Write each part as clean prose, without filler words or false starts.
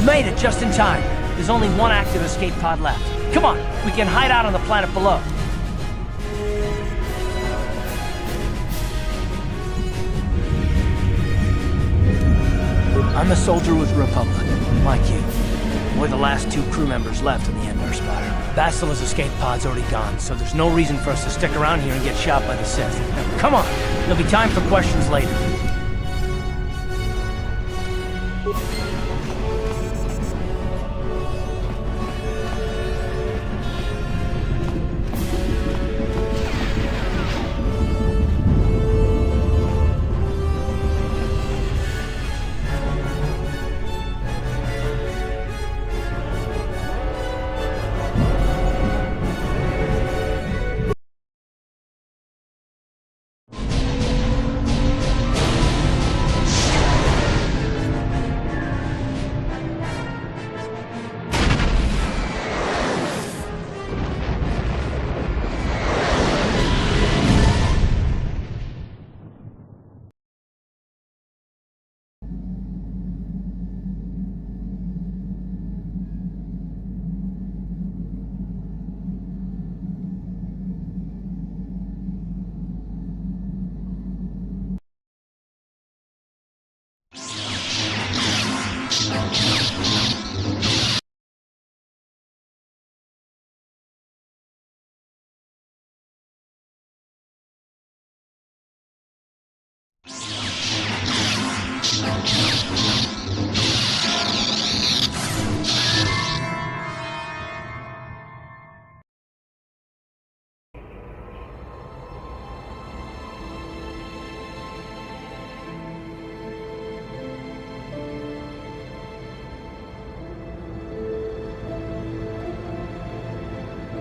made it just in time. There's only one active escape pod left. Come on, we can hide out on the planet below. I'm a soldier with the Republic, like you. We're the last 2 crew members left in the Endar Spire. Bastila's escape pod's already gone, so there's no reason for us to stick around here and get shot by the Sith. Now, come on, there'll be time for questions later.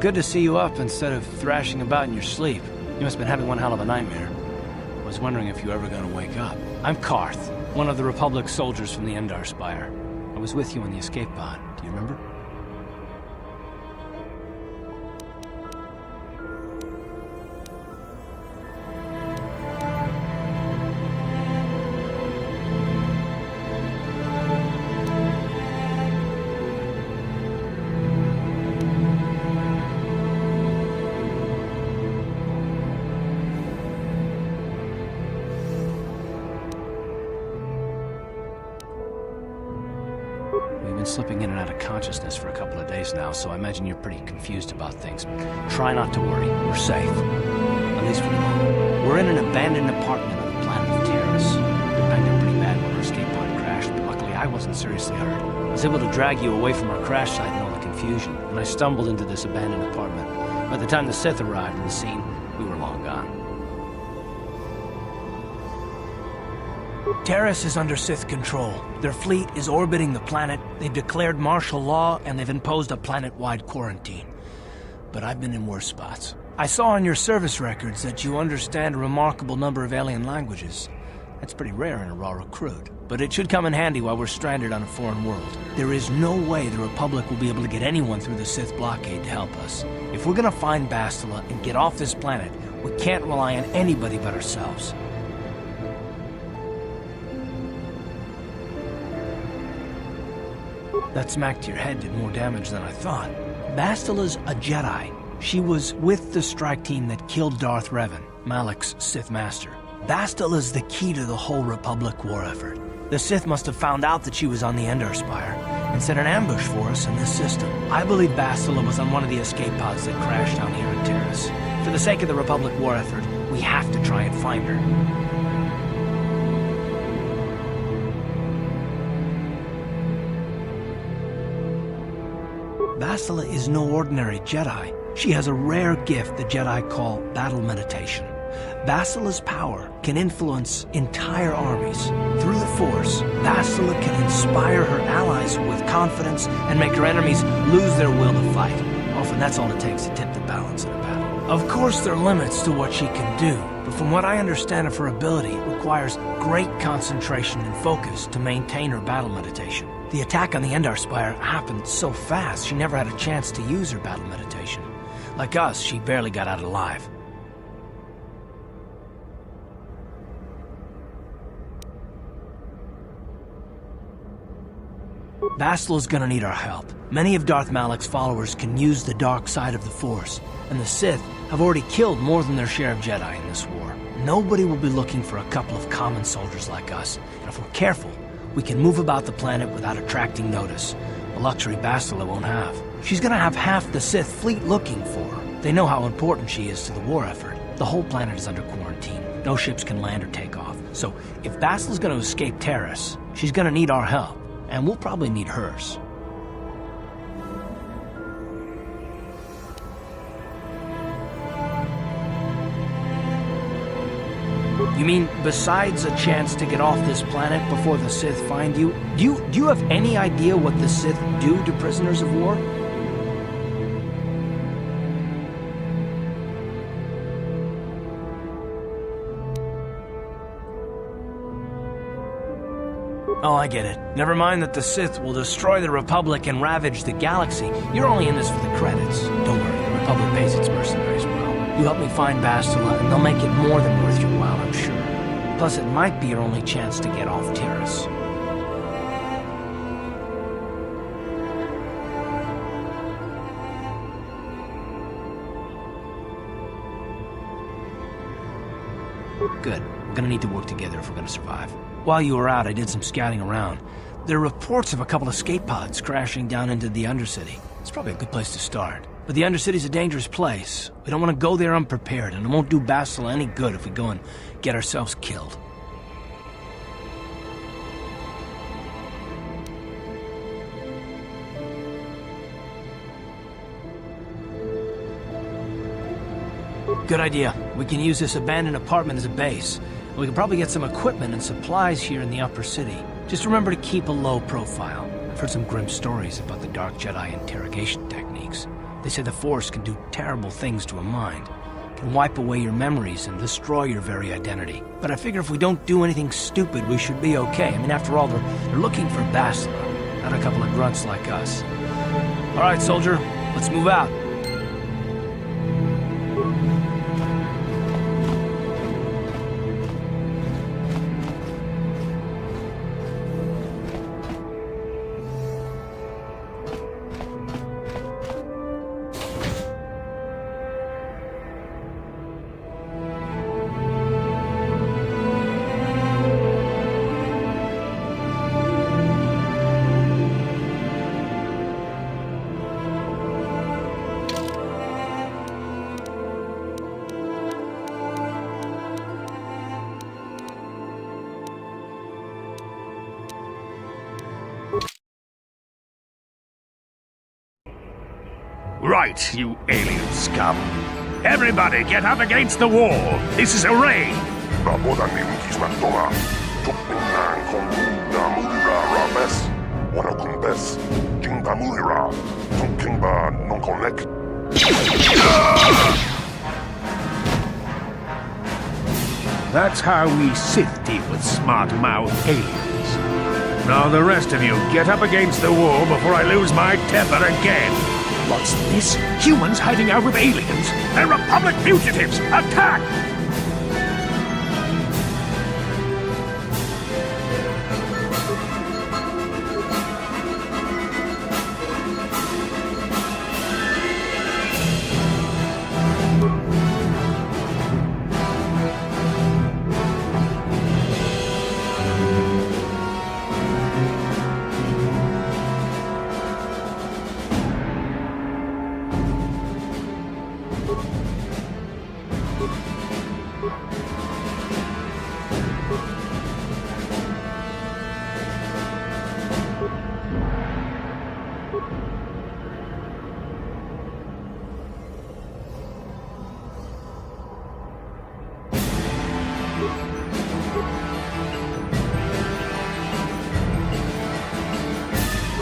Good to see you up instead of thrashing about in your sleep. You must have been having one hell of a nightmare. I was wondering if you were ever going to wake up. I'm Karth, one of the Republic soldiers from the Endar Spire. I was with you in the escape pod. Do you remember? Slipping in and out of consciousness for a couple of days now, so I imagine you're pretty confused about things. Try not to worry. We're safe. At least for the moment. We're in an abandoned apartment on the planet of Terrace. It banged up pretty bad when our escape pod crashed, but luckily I wasn't seriously hurt. I was able to drag you away from our crash site in all the confusion, and I stumbled into this abandoned apartment. By the time the Sith arrived on the scene, we were long gone. Terrace is under Sith control. Their fleet is orbiting the planet, they've declared martial law, and they've imposed a planet-wide quarantine. But I've been in worse spots. I saw on your service records that you understand a remarkable number of alien languages. That's pretty rare in a raw recruit, but it should come in handy while we're stranded on a foreign world. There is no way the Republic will be able to get anyone through the Sith blockade to help us. If we're gonna find Bastila and get off this planet, we can't rely on anybody but ourselves. That smack to your head did more damage than I thought. Bastila's a Jedi. She was with the strike team that killed Darth Revan, Malak's Sith master. Bastila's the key to the whole Republic war effort. The Sith must have found out that she was on the Endar Spire and set an ambush for us in this system. I believe Bastila was on one of the escape pods that crashed down here in Terrace. For the sake of the Republic war effort, we have to try and find her. Bastila is no ordinary Jedi. She has a rare gift the Jedi call battle meditation. Bastila's power can influence entire armies. Through the Force, Bastila can inspire her allies with confidence and make her enemies lose their will to fight. Often that's all it takes to tip the balance in a battle. Of course there are limits to what she can do, but from what I understand of her ability, it requires great concentration and focus to maintain her battle meditation. The attack on the Endar Spire happened so fast, she never had a chance to use her battle meditation. Like us, she barely got out alive. Basila's gonna need our help. Many of Darth Malak's followers can use the dark side of the Force, and the Sith have already killed more than their share of Jedi in this war. Nobody will be looking for a couple of common soldiers like us, and if we're careful, we can move about the planet without attracting notice, a luxury Basila won't have. She's gonna have half the Sith fleet looking for her. They know how important she is to the war effort. The whole planet is under quarantine. No ships can land or take off. So if Basila's gonna escape Terrace, she's gonna need our help, and we'll probably need hers. You mean, besides a chance to get off this planet before the Sith find you, do you have any idea what the Sith do to prisoners of war? Oh, I get it. Never mind that the Sith will destroy the Republic and ravage the galaxy. You're only in this for the credits. Don't worry, the Republic pays its mercenaries well. You help me find Bastila, and they'll make it more than worth your while, I'm sure. Plus, it might be your only chance to get off Terrace. Good. We're gonna need to work together if we're gonna survive. While you were out, I did some scouting around. There are reports of a couple of escape pods crashing down into the Undercity. It's probably a good place to start. But the Undercity's a dangerous place. We don't want to go there unprepared, and it won't do Bastila any good if we go and get ourselves killed. Good idea. We can use this abandoned apartment as a base. We can probably get some equipment and supplies here in the upper city. Just remember to keep a low profile. I've heard some grim stories about the Dark Jedi interrogation techniques. They say the Force can do terrible things to a mind. It can wipe away your memories and destroy your very identity. But I figure if we don't do anything stupid, we should be okay. I mean, after all, they're looking for Bastila, not a couple of grunts like us. All right, soldier, let's move out. Right, you alien scum. Everybody get up against the wall. This is a raid. That's how we Sith deal with smart-mouthed aliens. Now the rest of you get up against the wall before I lose my temper again. What's this? Humans hiding out with aliens? They're Republic fugitives! Attack!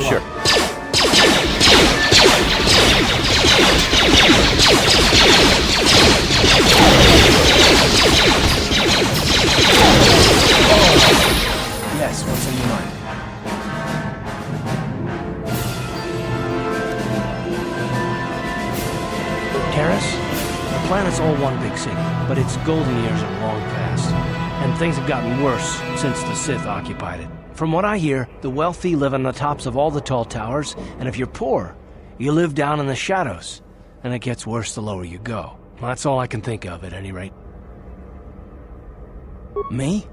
Sure. Yes, what's on your mind? Terrace? The planet's all one big city, but its golden years are long past. And things have gotten worse since the Sith occupied it. From what I hear, the wealthy live on the tops of all the tall towers, and if you're poor, you live down in the shadows. And it gets worse the lower you go. That's all I can think of, at any rate. Me?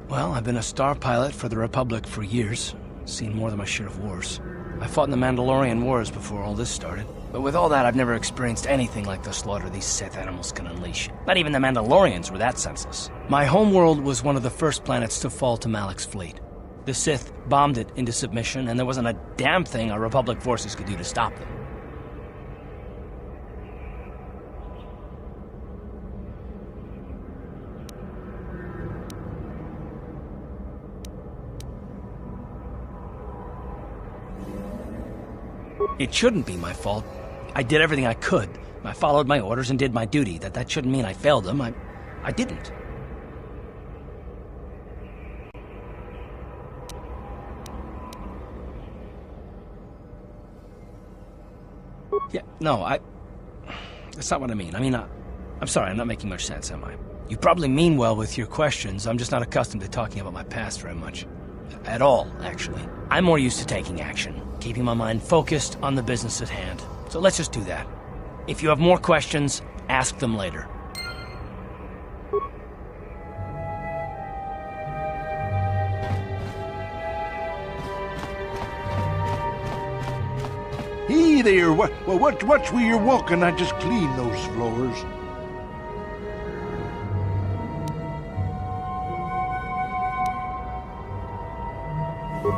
Well, I've been a star pilot for the Republic for years. Seen more than my share of wars. I fought in the Mandalorian Wars before all this started. But with all that, I've never experienced anything like the slaughter these Sith animals can unleash. Not even the Mandalorians were that senseless. My homeworld was one of the first planets to fall to Malak's fleet. The Sith bombed it into submission, and there wasn't a damn thing our Republic forces could do to stop them. It shouldn't be my fault. I did everything I could. I followed my orders and did my duty. That shouldn't mean I failed them. I didn't. Yeah, no, that's not what I mean. I mean, I'm sorry, I'm not making much sense, am I? You probably mean well with your questions. I'm just not accustomed to talking about my past very much. At all, actually. I'm more used to taking action, keeping my mind focused on the business at hand. So let's just do that. If you have more questions, ask them later. Hey there, watch where you're walking. I just cleaned those floors.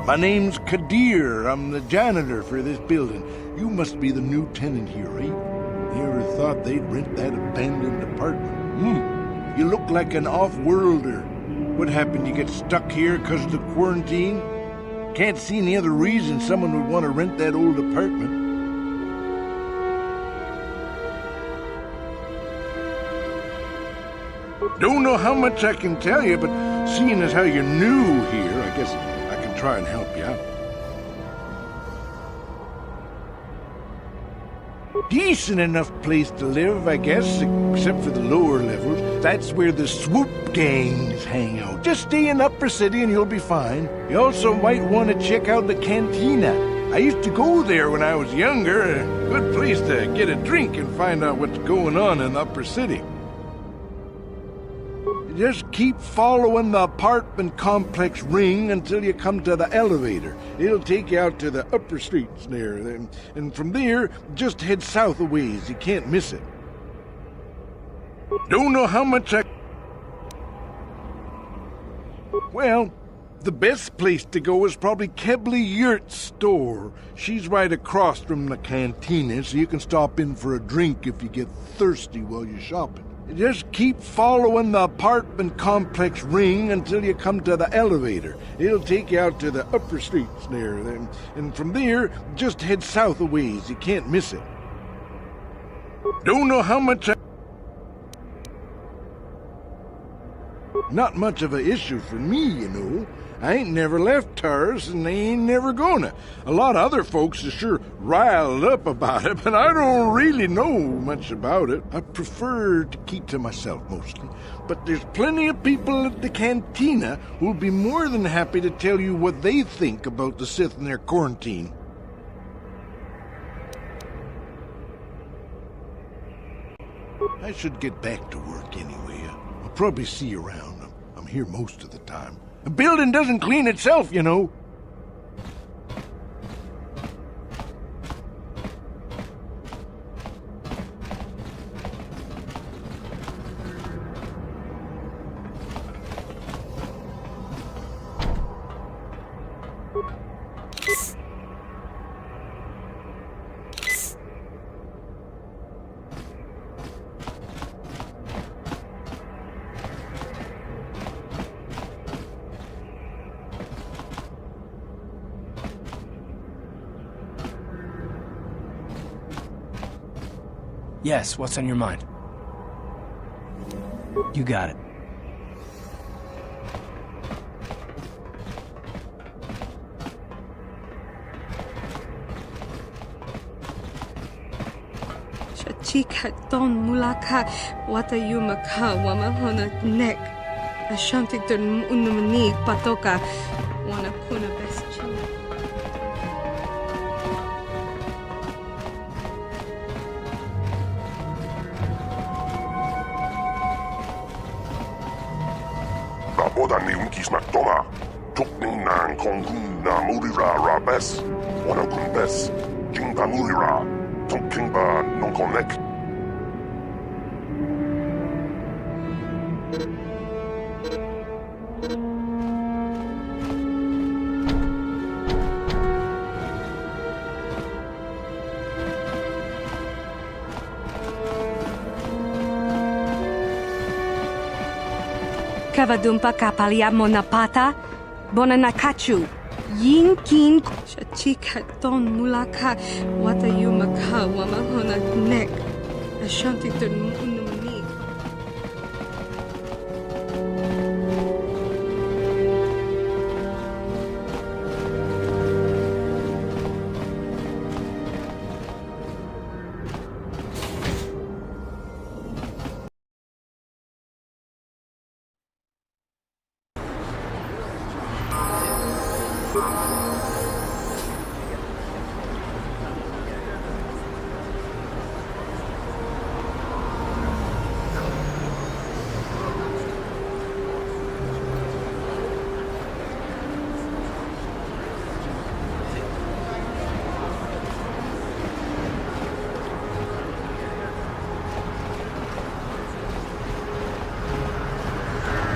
My name's Kadir. I'm the janitor for this building. You must be the new tenant here, eh? Never thought they'd rent that abandoned apartment. You look like an off-worlder. What happened? You get stuck here because of the quarantine? Can't see any other reason someone would want to rent that old apartment. Don't know how much I can tell you, but seeing as how you're new here, I guess I can try and help you out. Decent enough place to live, I guess, except for the lower levels. That's where the swoop gangs hang out. Just stay in Upper City and you'll be fine. You also might want to check out the cantina. I used to go there when I was younger. A good place to get a drink and find out what's going on in the Upper City. Just keep following the apartment complex ring until you come to the elevator. It'll take you out to the upper streets there. And from there, just head south a ways. You can't miss it. Don't know how much Well, the best place to go is probably Kebley Yurt's store. She's right across from the cantina, so you can stop in for a drink if you get thirsty while you're shopping. Just keep following the apartment complex ring until you come to the elevator. It'll take you out to the upper streets there. And from there, just head south a ways. You can't miss it. Don't know how much Not much of an issue for me, you know. I ain't never left Taurus, and they ain't never gonna. A lot of other folks are sure riled up about it, but I don't really know much about it. I prefer to keep to myself mostly. But there's plenty of people at the cantina who'll be more than happy to tell you what they think about the Sith and their quarantine. I should get back to work anyway. I'll probably see you around. I'm here most of the time. The building doesn't clean itself, you know. Yes, what's on your mind? You got it. Shachika don mulaka watayumaka wamahona neck. Ashanti tun unumani patoka wana kuna best chini. Raboda ni unkis na toma. Tukning nang kong hun na murira rabes. Wana kun bes. Jingda murira. Tonking ba non connect. Kavadumpa kapaliamo na pata, bona nakachu. Yinkin shachika ton mulaka wata yumaka wamahona nek. Ashanti tun unumani.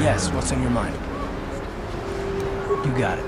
Yes, what's on your mind? You got it.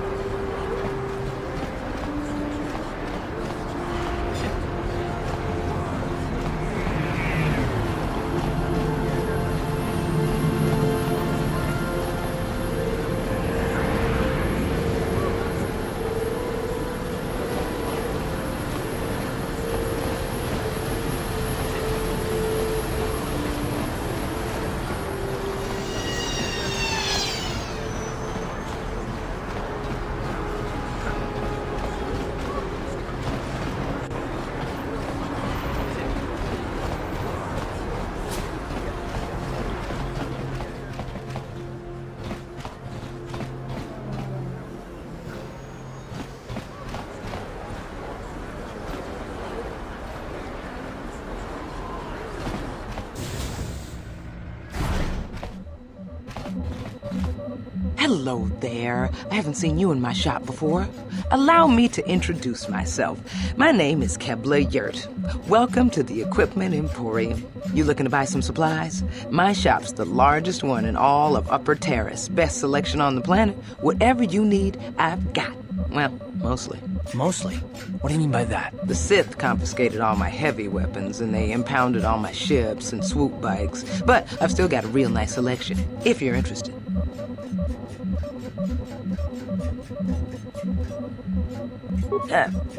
Hello there. I haven't seen you in my shop before. Allow me to introduce myself. My name is Kebla Yurt. Welcome to the Equipment Emporium. You looking to buy some supplies? My shop's the largest one in all of Upper Terrace. Best selection on the planet. Whatever you need, I've got. Well, mostly. Mostly? What do you mean by that? The Sith confiscated all my heavy weapons, and they impounded all my ships and swoop bikes. But I've still got a real nice selection, if you're interested.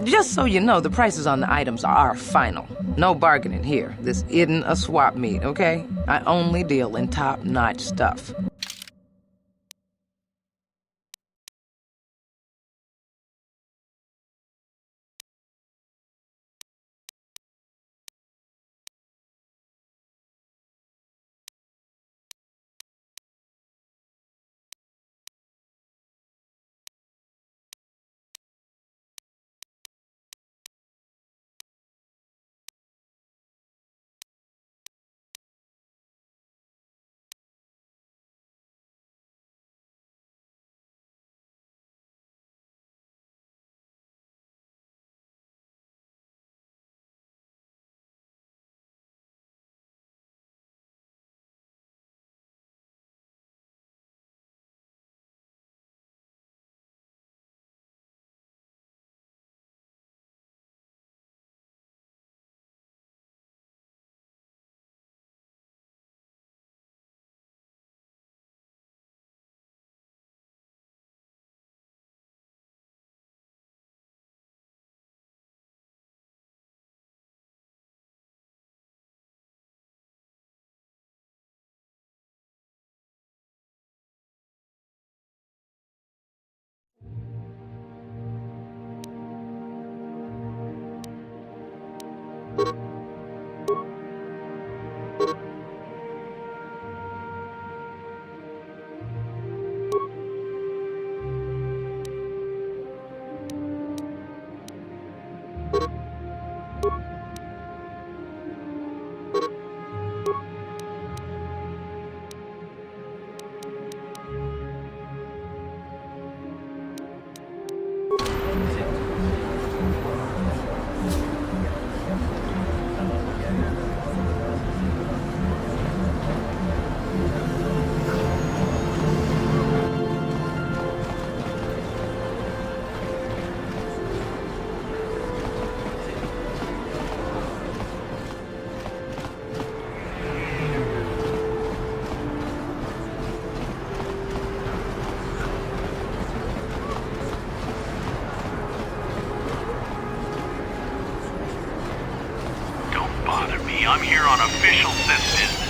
Just so you know, the prices on the items are final. No bargaining here. This isn't a swap meet, okay? I only deal in top-notch stuff. I'm here on official Sith business.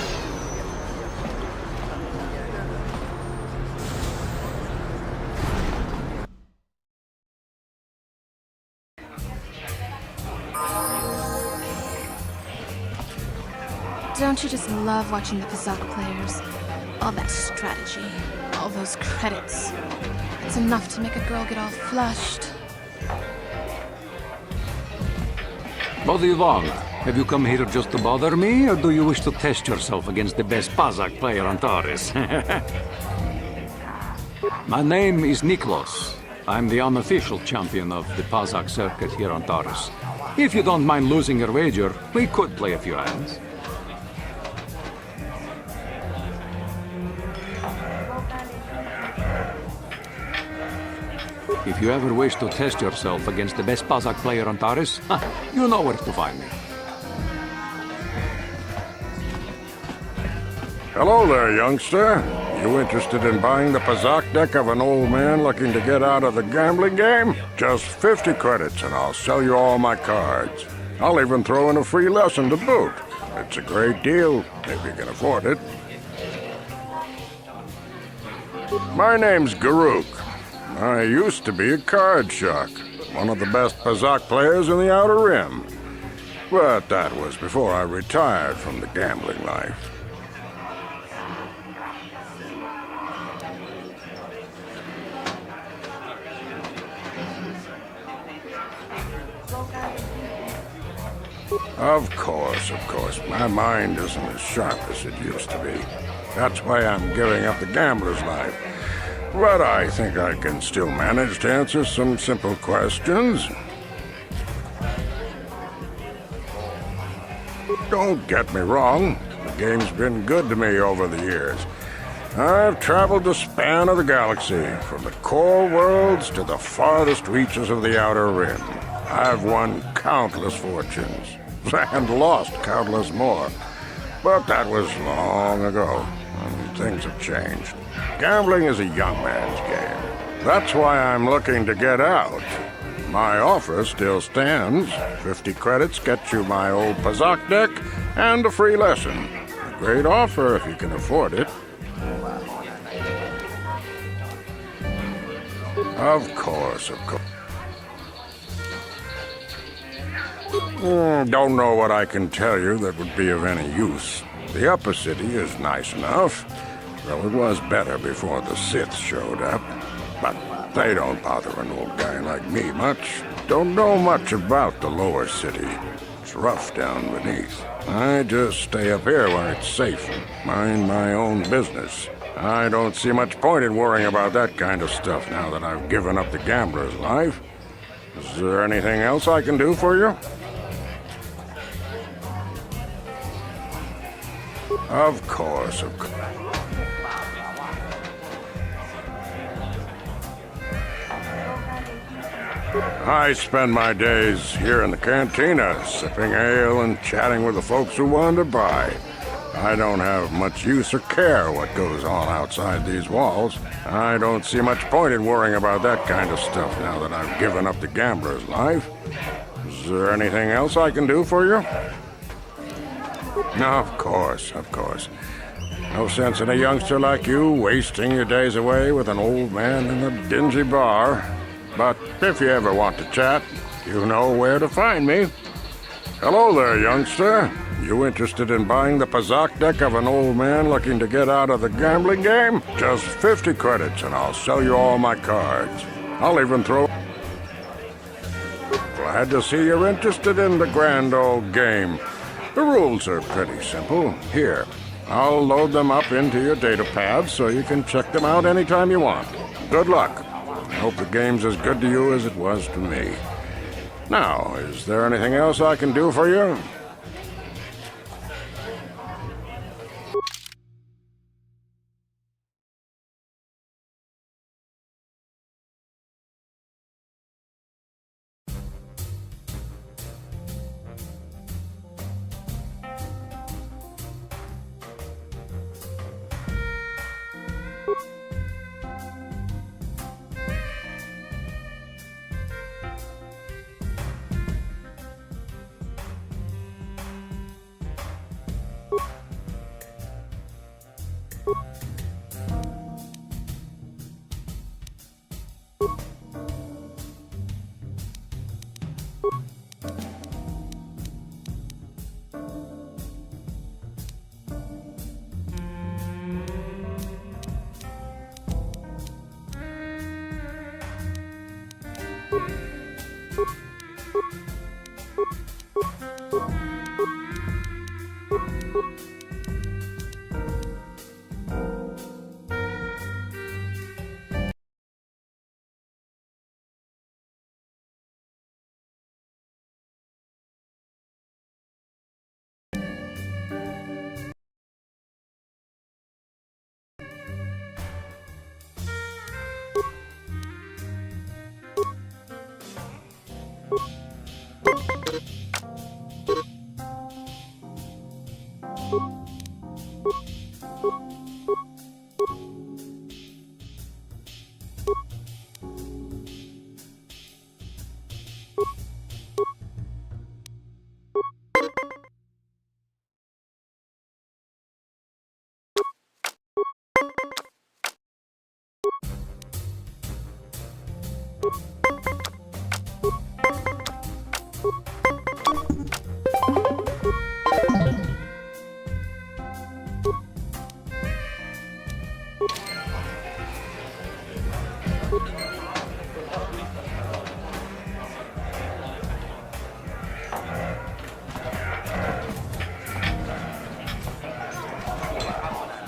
Don't you just love watching the Pazak players? All that strategy, all those credits. It's enough to make a girl get all flushed. What do you want? Have you come here just to bother me, or do you wish to test yourself against the best Pazak player on Taurus? My name is Niklos. I'm the unofficial champion of the Pazak circuit here on Taurus. If you don't mind losing your wager, we could play a few hands. If you ever wish to test yourself against the best Pazak player on Taurus, you know where to find me. Hello there, youngster. You interested in buying the Pazak deck of an old man looking to get out of the gambling game? Just 50 credits and I'll sell you all my cards. I'll even throw in a free lesson to boot. It's a great deal, if you can afford it. My name's Garuk. I used to be a card shark, one of the best Pazak players in the Outer Rim. But that was before I retired from the gambling life. Of course. My mind isn't as sharp as it used to be. That's why I'm giving up the gambler's life. But I think I can still manage to answer some simple questions. Don't get me wrong. The game's been good to me over the years. I've traveled the span of the galaxy, from the core worlds to the farthest reaches of the Outer Rim. I've won countless fortunes, and lost countless more. But that was long ago, and things have changed. Gambling is a young man's game. That's why I'm looking to get out. My offer still stands. 50 credits gets you my old Pazak deck and a free lesson. A great offer if you can afford it. Of course. Don't know what I can tell you that would be of any use. The upper city is nice enough, though it was better before the Sith showed up. But they don't bother an old guy like me much. Don't know much about the lower city. It's rough down beneath. I just stay up here where it's safe and mind my own business. I don't see much point in worrying about that kind of stuff now that I've given up the gambler's life. Is there anything else I can do for you? Of course. I spend my days here in the cantina, sipping ale and chatting with the folks who wander by. I don't have much use or care what goes on outside these walls. I don't see much point in worrying about that kind of stuff now that I've given up the gambler's life. Is there anything else I can do for you? Of course. No sense in a youngster like you wasting your days away with an old man in a dingy bar. But if you ever want to chat, you know where to find me. Hello there, youngster. You interested in buying the Pazak deck of an old man looking to get out of the gambling game? Just 50 credits and I'll sell you all my cards. I'll even throw... Glad to see you're interested in the grand old game. The rules are pretty simple. Here, I'll load them up into your data pad so you can check them out anytime you want. Good luck. I hope the game's as good to you as it was to me. Now, is there anything else I can do for you?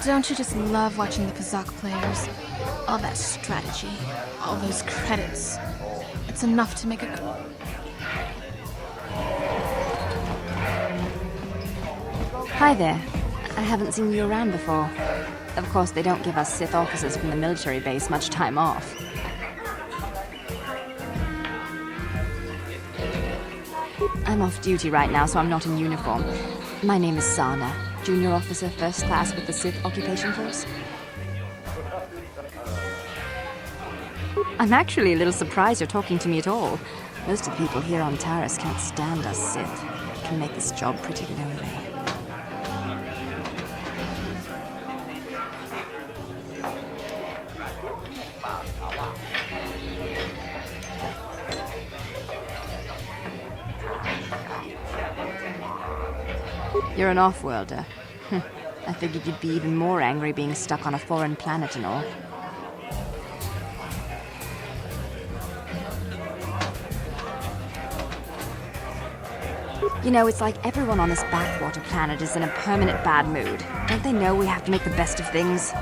Don't you just love watching the Pazak players? All that strategy, all those credits. It's enough to make a... Hi there. I haven't seen you around before. Of course, they don't give us Sith officers from the military base much time off. I'm off duty right now, so I'm not in uniform. My name is Sana, junior officer, first class with the Sith Occupation Force. I'm actually a little surprised you're talking to me at all. Most of the people here on Taris can't stand us Sith. It can make this job pretty lonely. You're an off-worlder. I figured you'd be even more angry being stuck on a foreign planet and all. You know, it's like everyone on this backwater planet is in a permanent bad mood. Don't they know we have to make the best of things?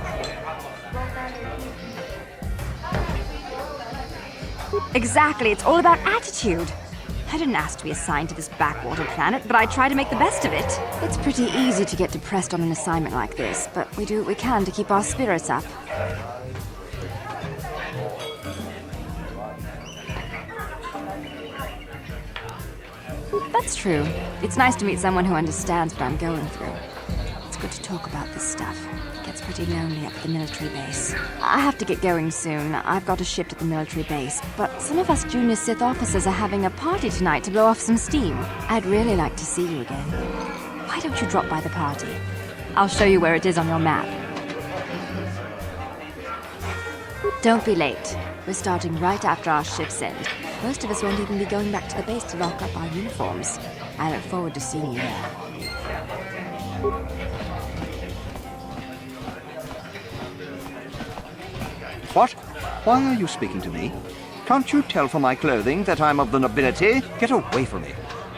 Exactly, it's all about attitude. I didn't ask to be assigned to this backwater planet, but I try to make the best of it. It's pretty easy to get depressed on an assignment like this, but we do what we can to keep our spirits up. That's true. It's nice to meet someone who understands what I'm going through. It's good to talk about this stuff. It gets pretty lonely up at the military base. I have to get going soon. I've got a shift at the military base, but some of us junior Sith officers are having a party tonight to blow off some steam. I'd really like to see you again. Why don't you drop by the party? I'll show you where it is on your map. Don't be late. We're starting right after our shift's end. Most of us won't even be going back to the base to lock up our uniforms. I look forward to seeing you there. What? Why are you speaking to me? Can't you tell from my clothing that I'm of the nobility? Get away from me.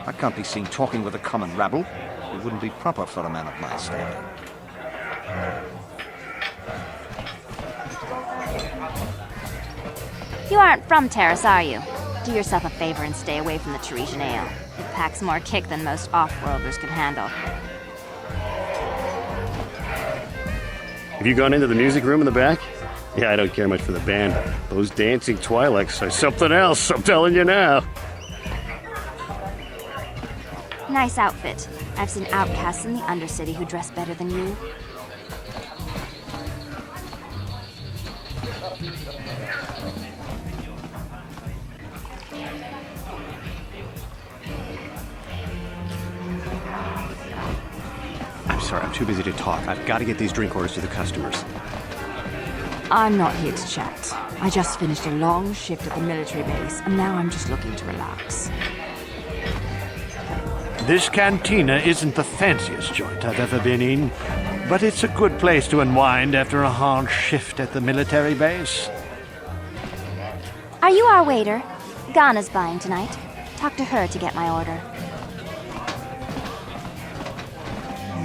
I can't be seen talking with a common rabble. It wouldn't be proper for a man of my standing. You aren't from Taris, are you? Do yourself a favor and stay away from the Teresian ale. It packs more kick than most off-worlders can handle. Have you gone into the music room in the back? Yeah, I don't care much for the band. Those dancing Twi'leks are something else, I'm telling you now. Nice outfit. I've seen outcasts in the Undercity who dress better than you. I'm sorry, I'm too busy to talk. I've got to get these drink orders to the customers. I'm not here to chat. I just finished a long shift at the military base, and now I'm just looking to relax. This cantina isn't the fanciest joint I've ever been in, but it's a good place to unwind after a hard shift at the military base. Are you our waiter? Ghana's buying tonight. Talk to her to get my order.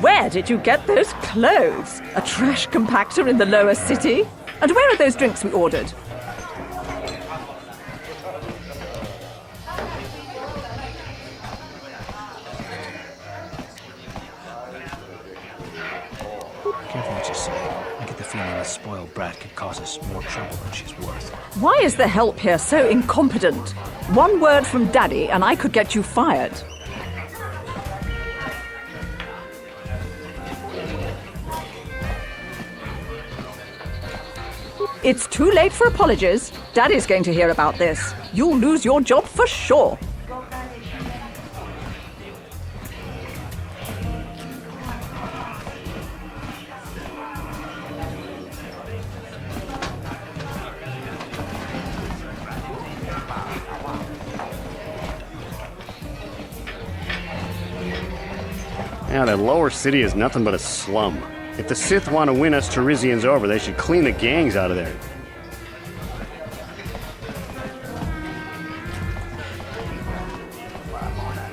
Where did you get those clothes? A trash compactor in the lower city? And where are those drinks we ordered? Careful what you say. I get the feeling this spoiled brat could cause us more trouble than she's worth. Why is the help here so incompetent? One word from Daddy and I could get you fired. It's too late for apologies. Daddy's going to hear about this. You'll lose your job for sure. Yeah, that lower city is nothing but a slum. If the Sith want to win us Teresians over, they should clean the gangs out of there.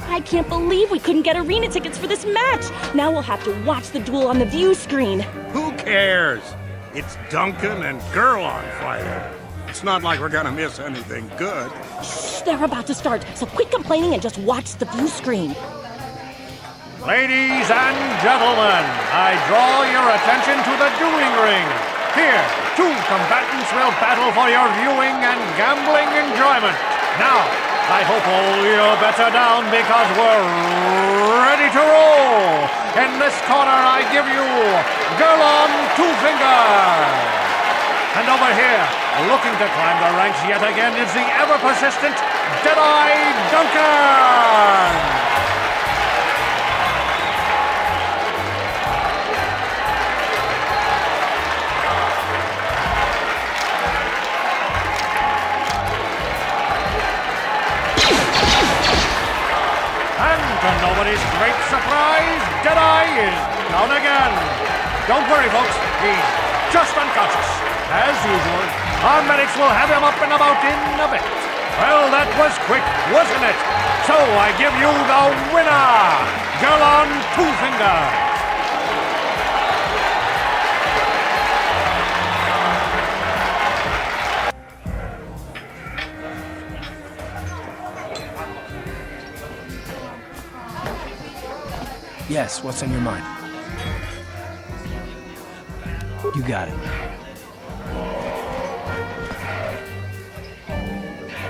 I can't believe we couldn't get arena tickets for this match. Now we'll have to watch the duel on the view screen. Who cares? It's Duncan and Gurlon fighting. It's not like we're gonna miss anything good. Shh, they're about to start, so quit complaining and just watch the view screen. Ladies and gentlemen, I draw your attention to the dueling ring. Here, two combatants will battle for your viewing and gambling enjoyment. Now, I hope all your bets are down because we're ready to roll. In this corner, I give you Gurlon Two Fingers. And over here, looking to climb the ranks yet again, is the ever-persistent Deadeye Duncan. To nobody's great surprise, Deadeye is down again. Don't worry, folks. He's just unconscious. As usual, our medics will have him up and about in a bit. Well, that was quick, wasn't it? So I give you the winner, Gurlon Two Fingers. Yes, what's on your mind? You got it.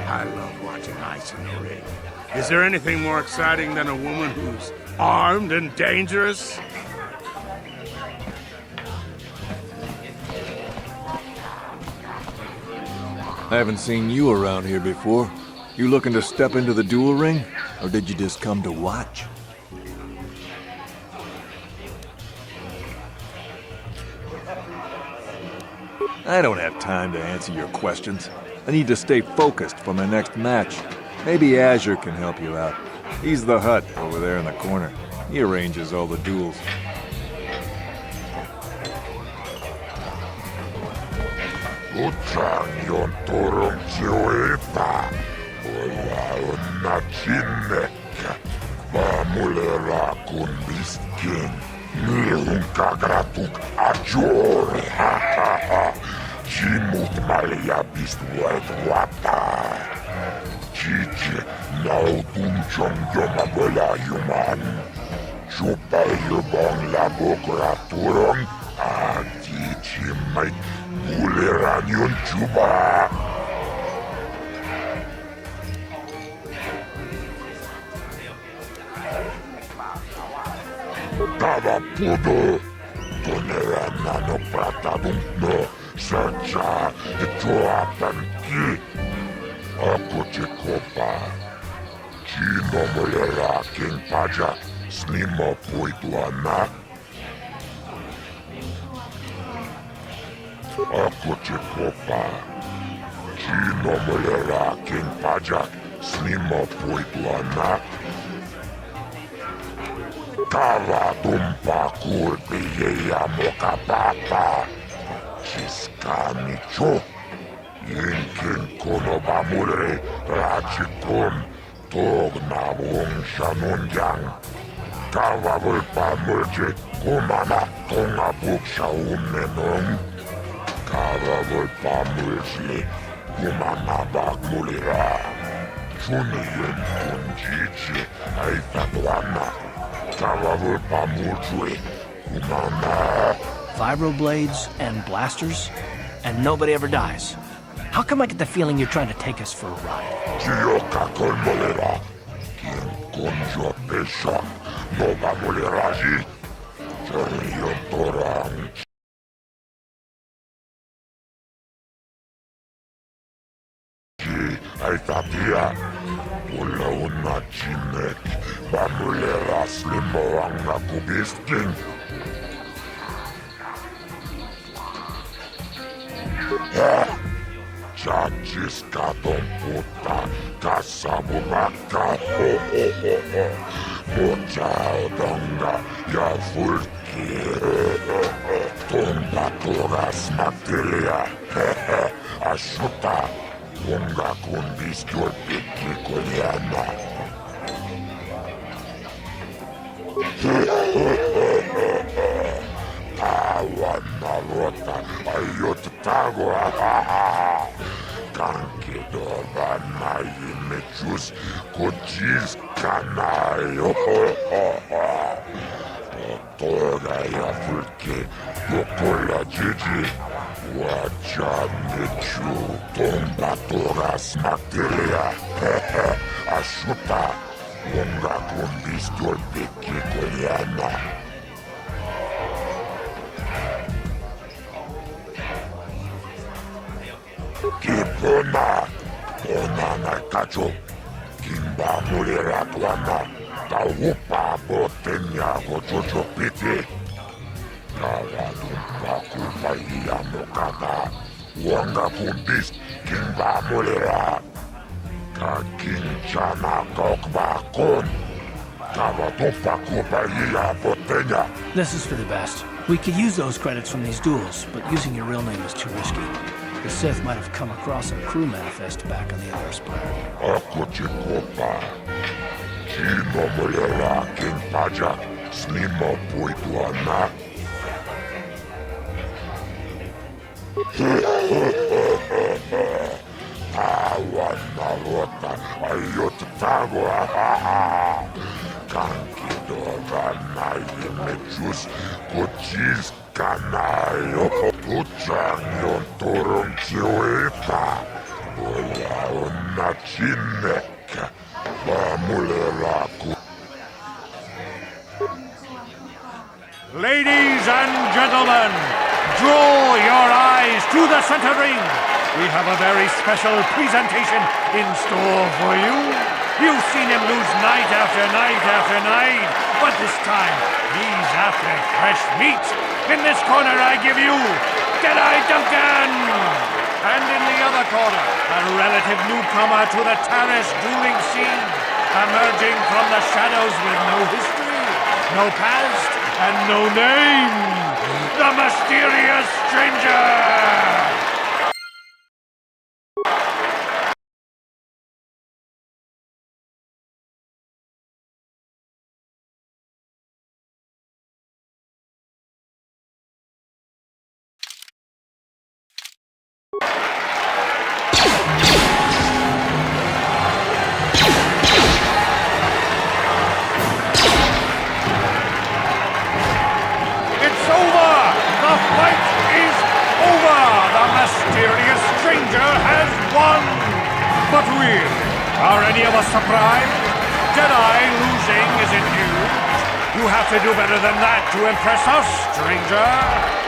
I love watching ice in the ring. Is there anything more exciting than a woman who's armed and dangerous? I haven't seen you around here before. You looking to step into the duel ring? Or did you just come to watch? I don't have time to answer your questions. I need to stay focused for my next match. Maybe Azure can help you out. He's the Hut over there in the corner. He arranges all the duels. Utsanjon turun siuilta. Olla onna sinnekkä. Vaamulera kun viskin. Nilun kagratuk ajor. Jimut malja pistuet vataa. Chichi nautun joma velajuman. Chupajubon laboraturong. Chichi mait buleranion chuba. Tava pudo. Tonera nano pratadumno. Sacha etoapanki. Ako chekopa. Chino molera king pajak. Snimo puituana. Ako chekopa. Chino molera king pajak. Snimo puituana. Kava tumpa kurpi ja mokapapa. Chiskami cho. Yinkin kono bamule rachikum togna wong shanunjang. Kawabul pamulji kumana tonga buksha ummenong. Kawabul pamulji kumana bakmulira. Chuniyun kunjichi aitatuana. Kawabul pamulji kumana. Vibroblades and blasters, and nobody ever dies. How come I get the feeling you're trying to take us for a ride? Chioka kolmolera. Kien konjo pesha. Nova muleraji. Chariyon torang. Aitatia. Wala una chinek. Bamulera slimo ang nakubisking. Chachis katong puta, kasabumaka, ho ho ho ho. Mochao donga, ya fulki, tumba togas materia, ashuta, wonga kundistyo piki kolyana. Awan narota, ayot tago, Kankido banayi mechus kochis kanayo. Toga ya fulke, yokola jiji, wacha mechu, tomba togas materia, ashuta, wonga kundistyo peki kolyana. Kipona, Pona na kacho, Kimba mulera tuana, Taupa botenya gojojo piti. Kawa dumpa kulpa iya mokata, Wanga kundis, Kimba mulera. Kakinchana kokba kon, Kawa dumpa kulpa iya botenya. This is for the best. We could use those credits from these duels, but using your real name is too risky. The Sith might have come across our crew manifest back on the other Aspire. Ako chikopa. Chino mulera king pajak. Slimo puituana. Awan narota. Ayot tago. Kankido vanayi mechus. Kochis kanayo. Tuchang yon turong chiweta. Wala una chinek. Bamuleraku. Ladies and gentlemen, draw your eyes to the center ring. We have a very special presentation in store for you. You've seen him lose night after night after night, but this time he's after fresh meat. In this corner I give you Jedi Duncan! And in the other corner, a relative newcomer to the terrace dueling scene, emerging from the shadows with no history, no past, and no name, the mysterious stranger! But really, are any of us surprised? Jedi losing isn't huge. You have to do better than that to impress us, stranger.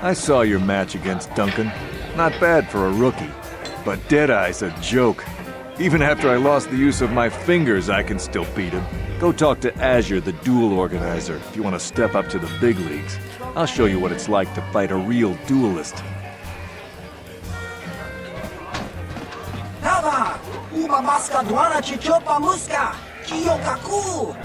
I saw your match against Duncan. Not bad for a rookie. But Deadeye's a joke. Even after I lost the use of my fingers, I can still beat him. Go talk to Azure, the duel organizer, if you want to step up to the big leagues. I'll show you what it's like to fight a real duelist. Tava! Uma maska dwana chichopa muska! Kiyokaku!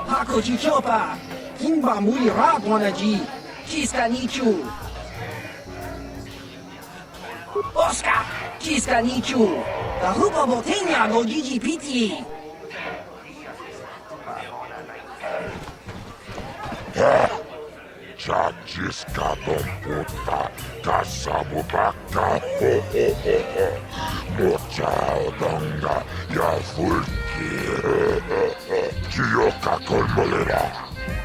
Hako chichopa! Kimba muli ragwanaji! Chiska nichu! Oscar! Chiska nichu! Kahupa botenya no jiji piti! Chachiska don puta, kasabu baka, ho ho ho ho. Mocha donga, ya fulki. Chiyoka kolmolera.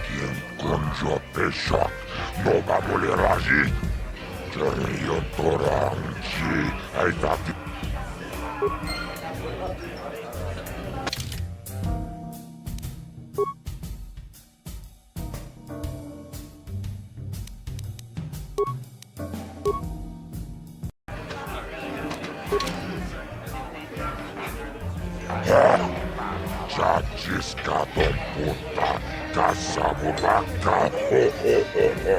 Quien conjo pesha, no va moleraji. Cherion toranchi, aitaki. Chachiska don puta, kasabu baka, ho ho ho ho.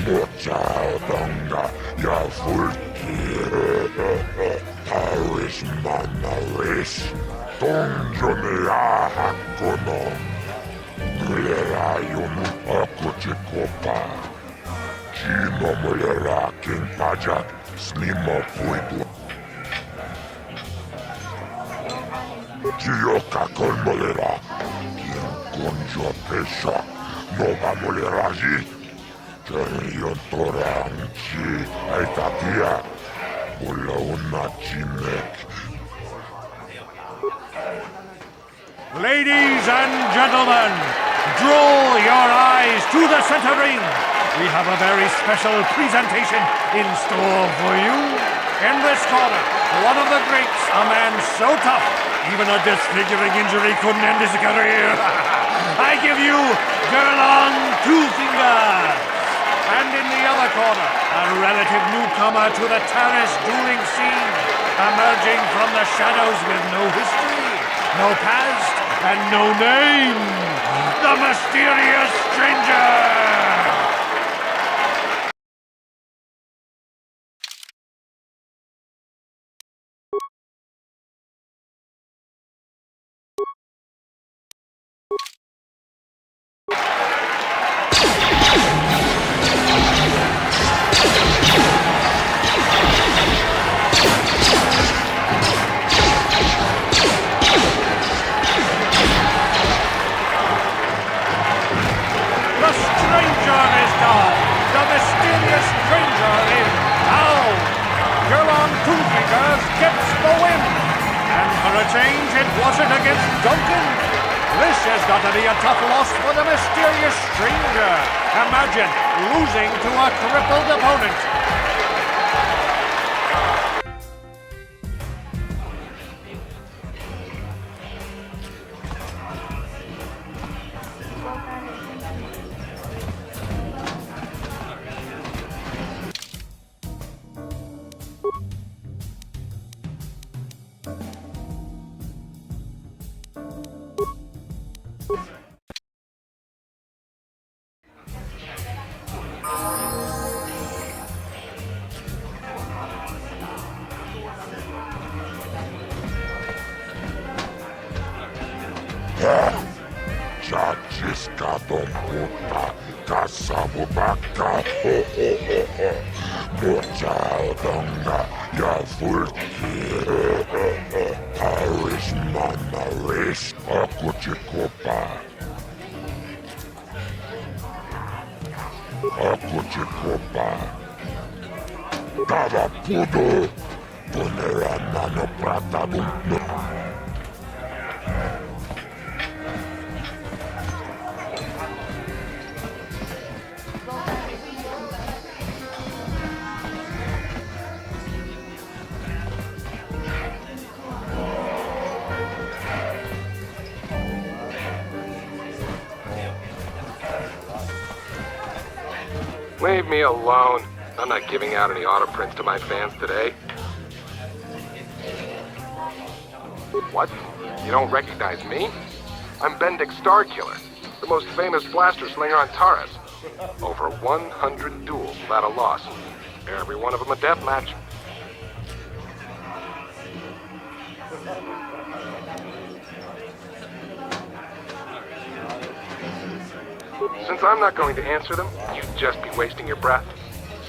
Mocha donga, ya fulki. Paris manaris, donjo me ahakonon. Mulera yonu akochikopa. Chino mulera king pajak, snimo puibu. Chiyoka kolmolera, quien conjo pesha, no va moleraji. Cherion toranchi, aitakia, mula una chimek. Ladies and gentlemen, draw your eyes to the center ring. We have a very special presentation in store for you. In this corner, one of the greats, a man so tough, even a disfiguring injury couldn't end his career. I give you Gerlong Two Fingers. And in the other corner, a relative newcomer to the terrace dueling scene, emerging from the shadows with no history, no past, and no name, the mysterious stranger! Change, it wasn't against Duncan. This has got to be a tough loss for the mysterious stranger. Imagine losing to a crippled opponent. Chachiska don puta, kasabu baka, ho ho ho ho. Mocha donga, ya fulki. Paris manaris, akochikopa. Akochikopa. Tava pudo, ponera mano prata bumno. Leave me alone. I'm not giving out any auto prints to my fans today. What? You don't recognize me? I'm Bendick Starkiller, the most famous blaster slinger on Taurus. Over 100 duels without a loss. Every one of them a death match. Since I'm not going to answer them, you'd just be wasting your breath.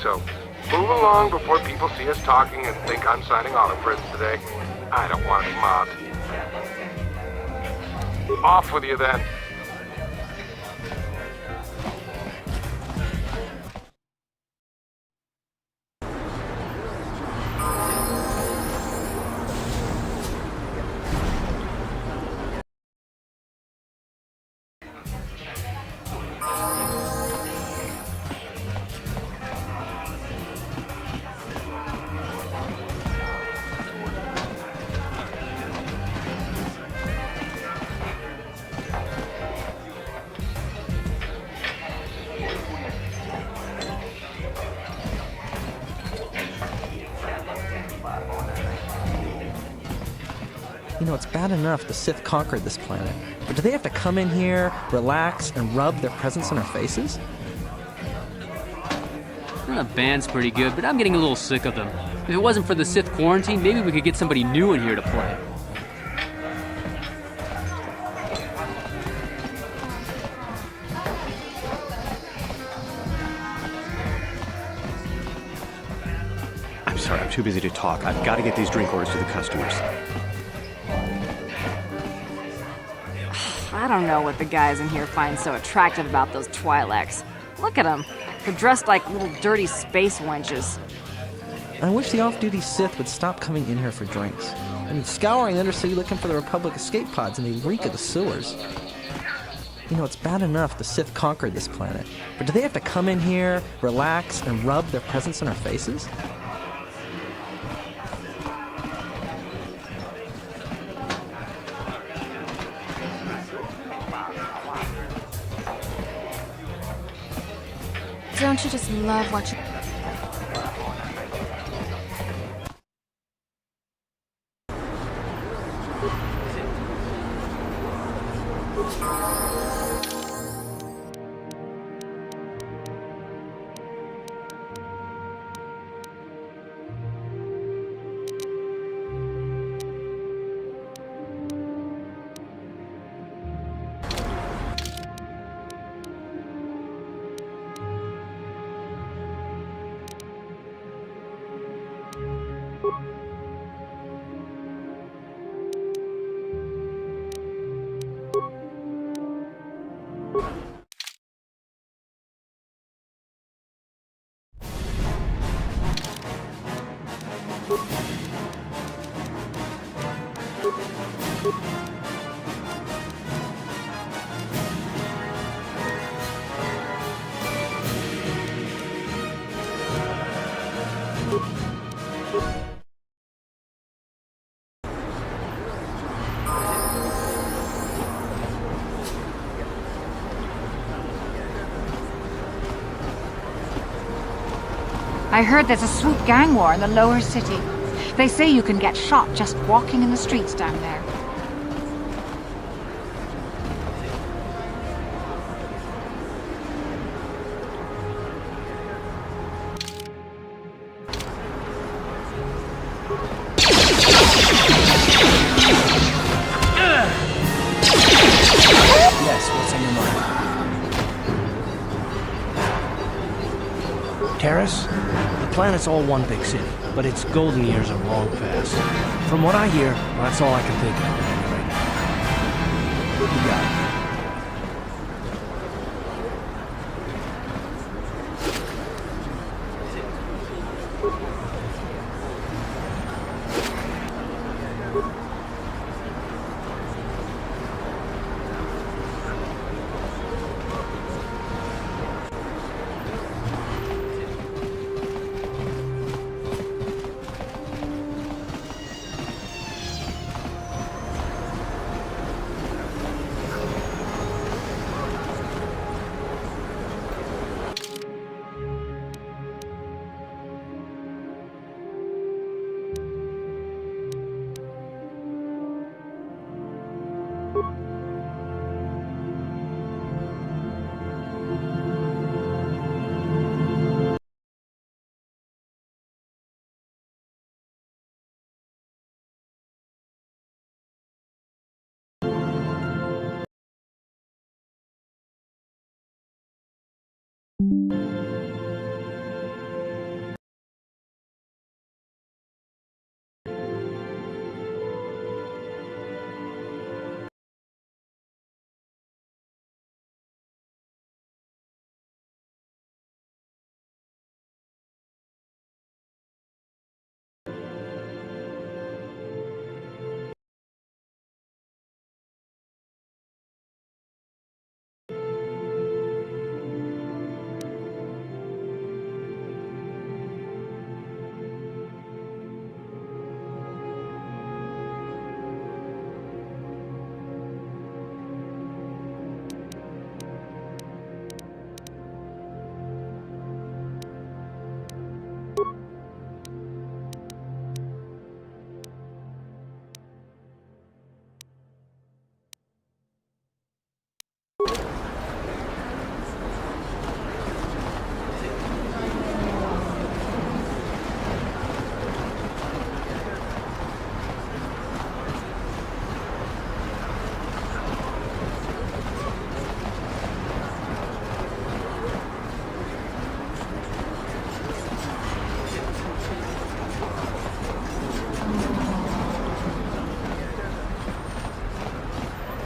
So, move along before people see us talking and think I'm signing auto prints today. I don't want to be mobbed. Off with you then. You know, it's bad enough the Sith conquered this planet, but do they have to come in here, relax, and rub their presence on our faces? The band's pretty good, but I'm getting a little sick of them. If it wasn't for the Sith quarantine, maybe we could get somebody new in here to play. I'm sorry, I'm too busy to talk. I've got to get these drink orders to the customers. I don't know what the guys in here find so attractive about those Twi'leks. Look at them. They're dressed like little dirty space wenches. I wish the off-duty Sith would stop coming in here for drinks. I mean, scouring the Undercity looking for the Republic escape pods and they reek of the sewers. You know, it's bad enough the Sith conquered this planet, but do they have to come in here, relax, and rub their presence on our faces? Don't you just love watching... I heard there's a swoop gang war in the lower city. They say you can get shot just walking in the streets down there. Yes, what's on your mind? Terrace? The planet's all one big city, but its golden years are long past. From what I hear, well, that's all I can think of at any rate. You got it.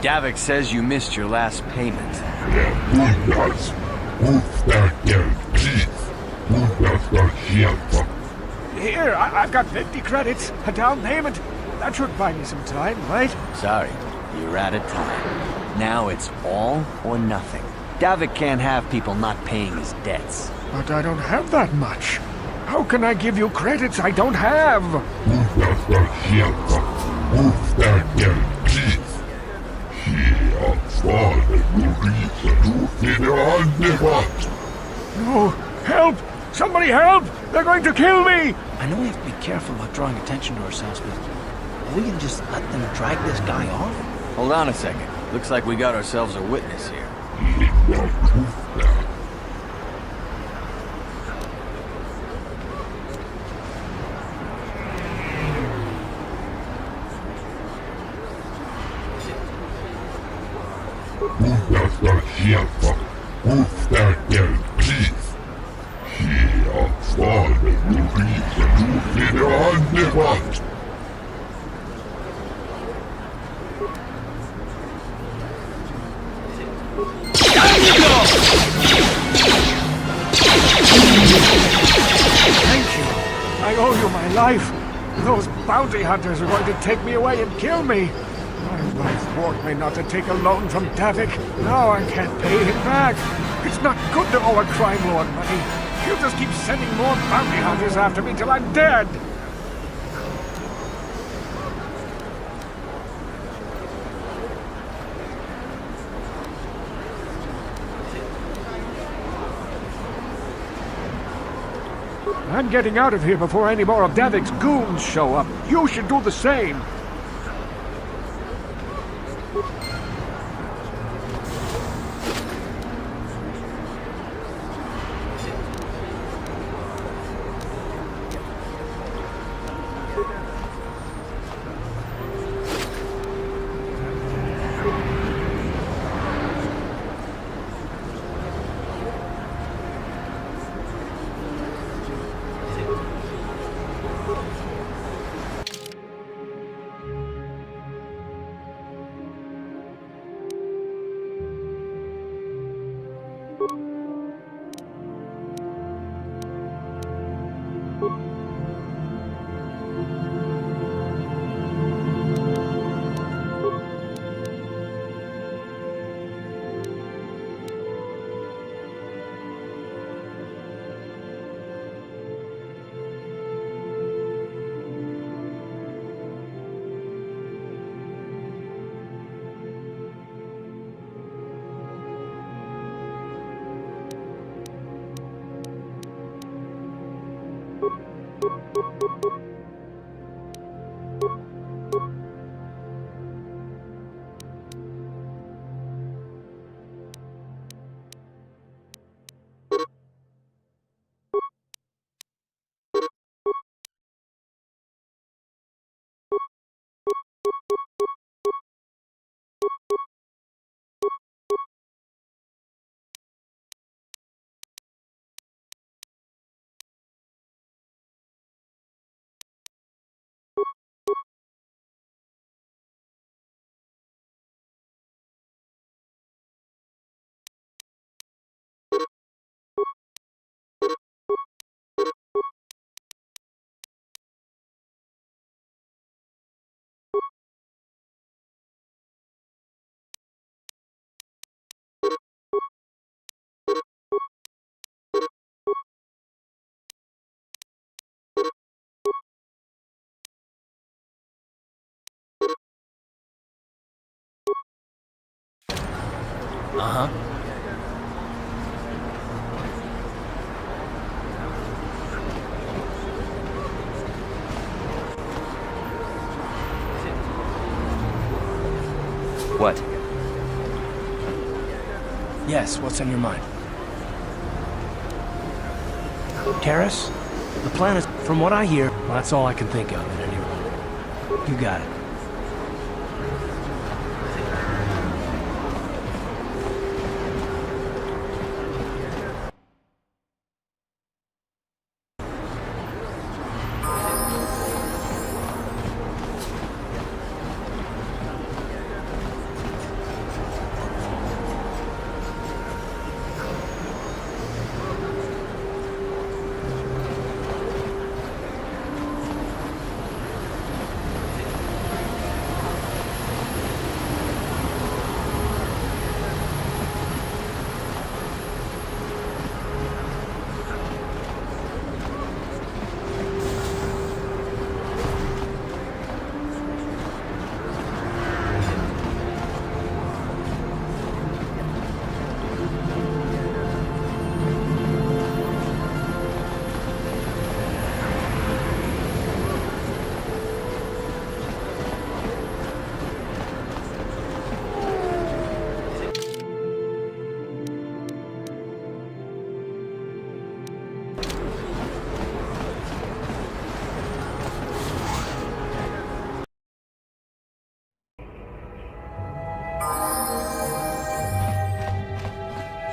Davik says you missed your last payment. Here, I've got 50 credits, a down payment. That should buy me some time, right? Sorry, you're out of time. Now it's all or nothing. Davik can't have people not paying his debts. But I don't have that much. How can I give you credits I don't have? No! Help! Somebody help! They're going to kill me! I know we have to be careful about drawing attention to ourselves, but are we gonna just let them drag this guy off? Hold on a second. Looks like we got ourselves a witness here. Thank you. I owe you my life. Those bounty hunters are going to take me away and kill me. My wife warned me not to take a loan from Davik. Now I can't pay him back. It's not good to owe a crime lord money. He'll just keep sending more bounty hunters after me till I'm dead. I'm getting out of here before any more of Davik's goons show up. You should do the same. Uh-huh. What? Yes, what's on your mind? Terrace? The plan is, from what I hear, well, that's all I can think of at any rate. You got it.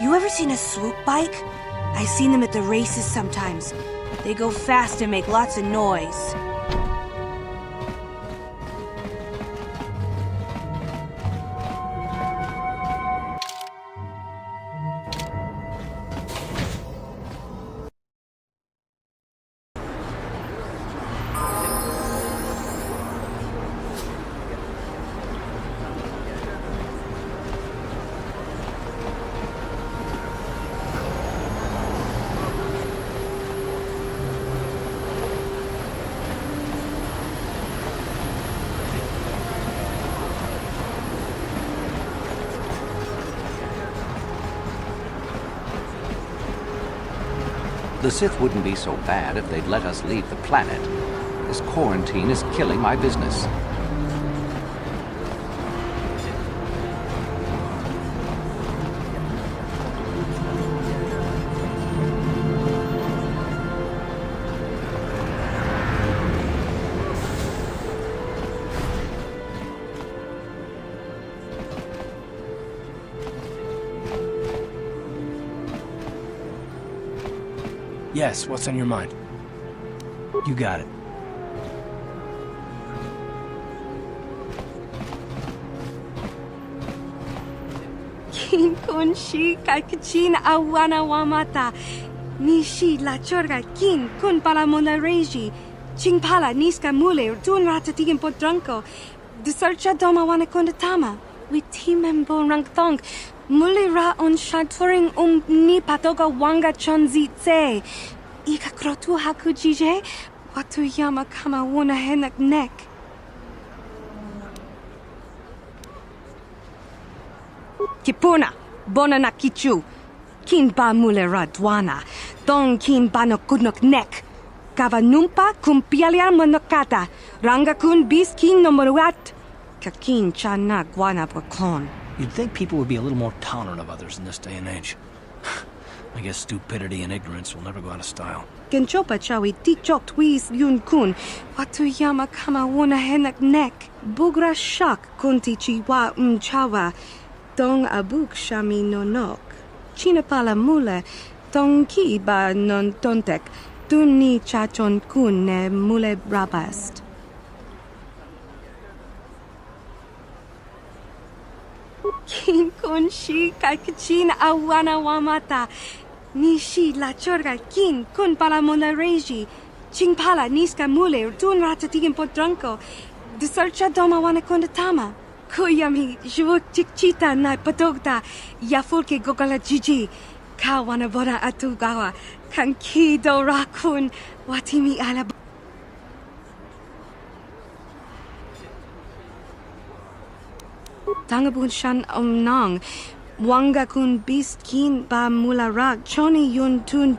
You ever seen a swoop bike? I've seen them at the races sometimes. They go fast and make lots of noise. The Sith wouldn't be so bad if they'd let us leave the planet. This quarantine is killing my business. Yes, what's on your mind? You got it. Kin kun shi kakachin awana wamata. Nishi la chorga kin kun pala monareji. Ching pala niska mule tun ratatigin podranko. Disarcha doma wana kondatama. Witimembo rangthong. Muli ra on shaturing ni patoga wanga chonzi tse. Ika krotu hakujije. Watu yama kama wuna henak nek. Kipuna, bona na kichu. Kin ba mule ra dwana. Dong kin ba no kudnok nek. Kava numpa kumpialia monokata. Ranga kun bis kin no moruat. Kakin chana guana bakon. You'd think people would be a little more tolerant of others in this day and age. I guess stupidity and ignorance will never go out of style. Genchopa chawi tikchok twiz yun kun. Watu yama kama wuna henak nek. Bugra shak kunti chiwa chawa. Dong abuk shami nonok. China pala mule. Dong ki ba non tontek. Dun ni chachon kun ne mule brabast. Kin kun shi kakachin awana wamata. Nishi la chorga kin kun pala monareji. Ching pala niska mule tun ratatigin podranko. Disarcha doma wana kondatama. Kuyami jvuk chikchita na patogta. Yafulke gogala jiji. Ka wana bona atugawa. Kanki do rakun. Watimi ala. Tangabun shan omnang. Wanga kun beast kin ba mularak choni yun tun.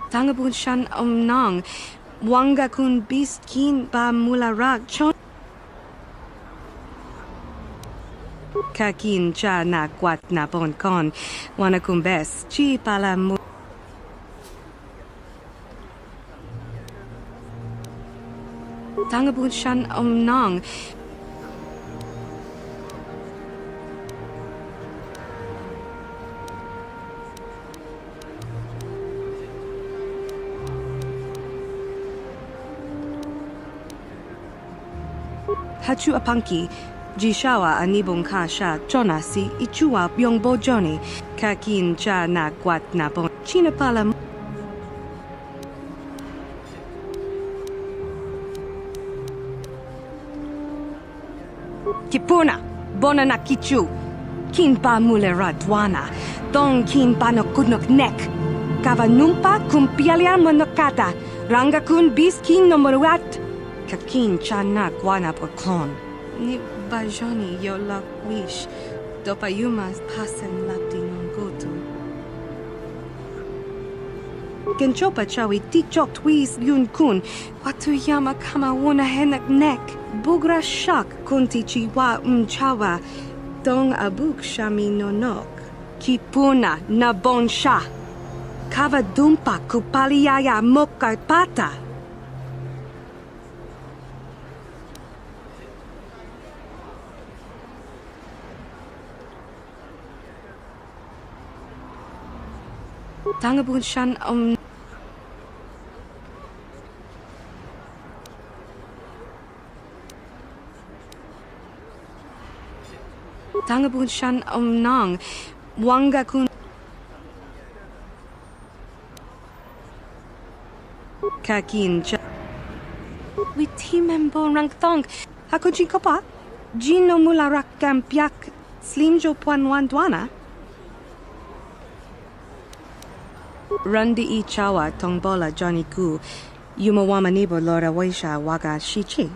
Tangabun shan nang. Wanga kun beast kin ba mularak chon. Kakin cha na kwat na bon kon. Wana kumbes chi pala mu. Tangabun shan nang. Hachu apanki, jishawa anibong ka sha chona si ichua byong bojoni, kakin cha na kwat na bon china pala. Kipuna, bona na kichu, kin pa mulera dwana, dong kin pa no kudnok nek, kava numpa kumpialia monokata, ranga kun bis kin no moruat. Kakin chana guana poklon. Ni bajoni yo lak wish. Dopayumas pasen lapti non goto. Genchopa chawi tichok twis yun kun. Watu yama kama wona henak nek. Bugra shak kunti chiwa chawa. Dong abuk shami nonok. Kipuna na bon sha. Kava dumpa kupaliaya moka pata. Tangabun shan Tangabun shan nang. Wanga kun. Kakin cha. Witimembo rang thong. Hakujin kopa. Jino mularak kampiak. Slinjo puan dwana. Rundi I chawa tongbola Johnny Ku, Yumawama nibo Lora Waisha Waga Shichi.